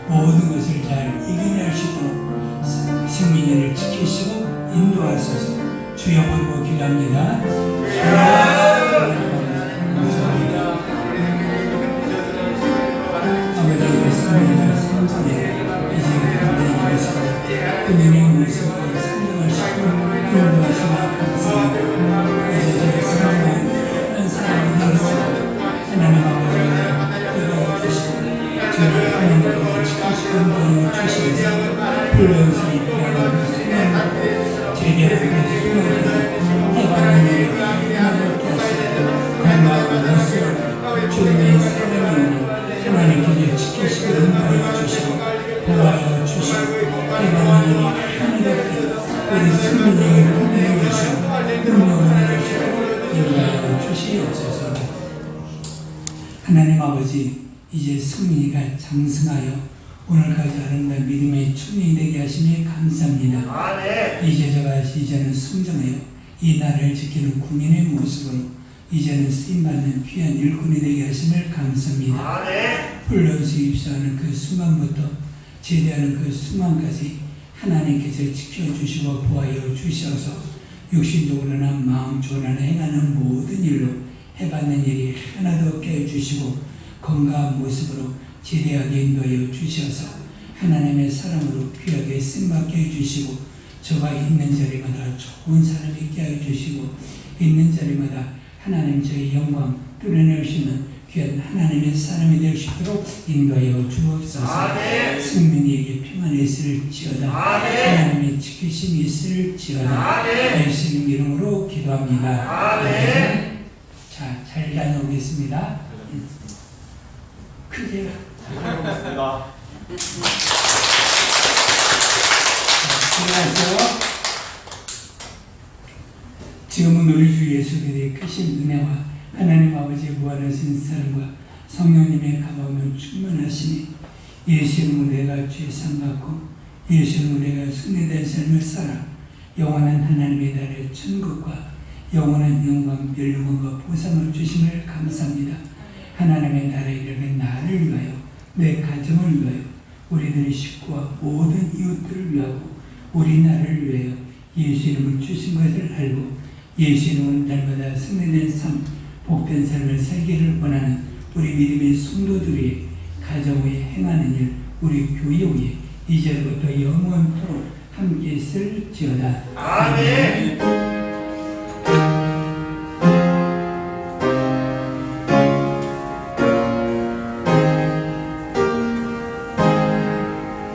모든 것을 잘 이겨낼 수 있도록 승민이를 지키시고 인도하소서. 주여 부르고 기도합니다. 아버지의 승민이가 성장해 이제 그분의 모습, 그분의 모습을 성장하시고 인도하시며 감사합니다. 이제 저의 성장은 한 사람이 되었습니다. 하나님 아버지를 이루어 주시고 저를 하나님께 지키시고 인도하여 주시면서 불러서 입히하는 수많은 제대한 수많은 해방의 일을 하나님께 하시고 건강한 모습을 주님의 사랑으로 하나님께 지키시고 인도하여 주시고 보호하여 주시고 해방의 일이 하나님께 우리 승민에게 보내어 주시고 능력을 주시고 인도하여 주시옵소서. 하나님 아버지, 이제 승민이가 장성하여 오늘까지 아름다운 믿음의 춘이 되게 하시며 감사합니다. 이제는 성장하여 이 나라를 지키는 군인의 모습으로 이제는 쓰임받는 귀한 일꾼이 되게 하심을 감사합니다. 훈련소 입소하는 그 순간부터 제대하는 그 순간까지 하나님께서 지켜주시고 보호하여 주셔서 육신적으로나 마음적으로나 행하는 모든 일로 해받는 일이 하나도 없게 해주시고 건강한 모습으로 제대하게 인도하여 주셔서 하나님의 사랑으로 귀하게 쓰임받게 해주시고 저가 있는 자리마다 좋은 사람 있게 해주시고 있는 자리마다 하나님 저의 영광 뚫어낼 수 있는 귀한 하나님의 사람이 될 수 있도록 인도하여 주옵소서. 승민이에게 평안이 있을지어다. 하나님의 지키심이 있을지어다. 예수님 이름으로 기도합니다. 자, 잘 다녀오겠습니다. 크게 수고하세요. 지금은 우리 주 예수 그리스도의 크신 은혜와 하나님 아버지의 무한하신 사랑과 성령님의 가보면 충만하시니 예수 이름으로 내가 죄상 받고 예수 이름으로 내가 승리된 삶을 살아 영원한 하나님의 나라의 천국과 영원한 영광, 멸망과 보상을 주심을 감사합니다. 하나님의 나라에 이르는 나를 위하여 내 가정을 위하여 우리들의 식구와 모든 이웃들을 위하고 우리나라를 위하여 예수 이름을 주신 것을 알고 예수 이름은 날마다 승리된 삶, 복된 삶을 살기를 원하는 우리 믿음의 성도들이 가정 위에 행하는 일, 우리 교회 위에 이제부터 영원토록 함께 있을지어다. 아멘.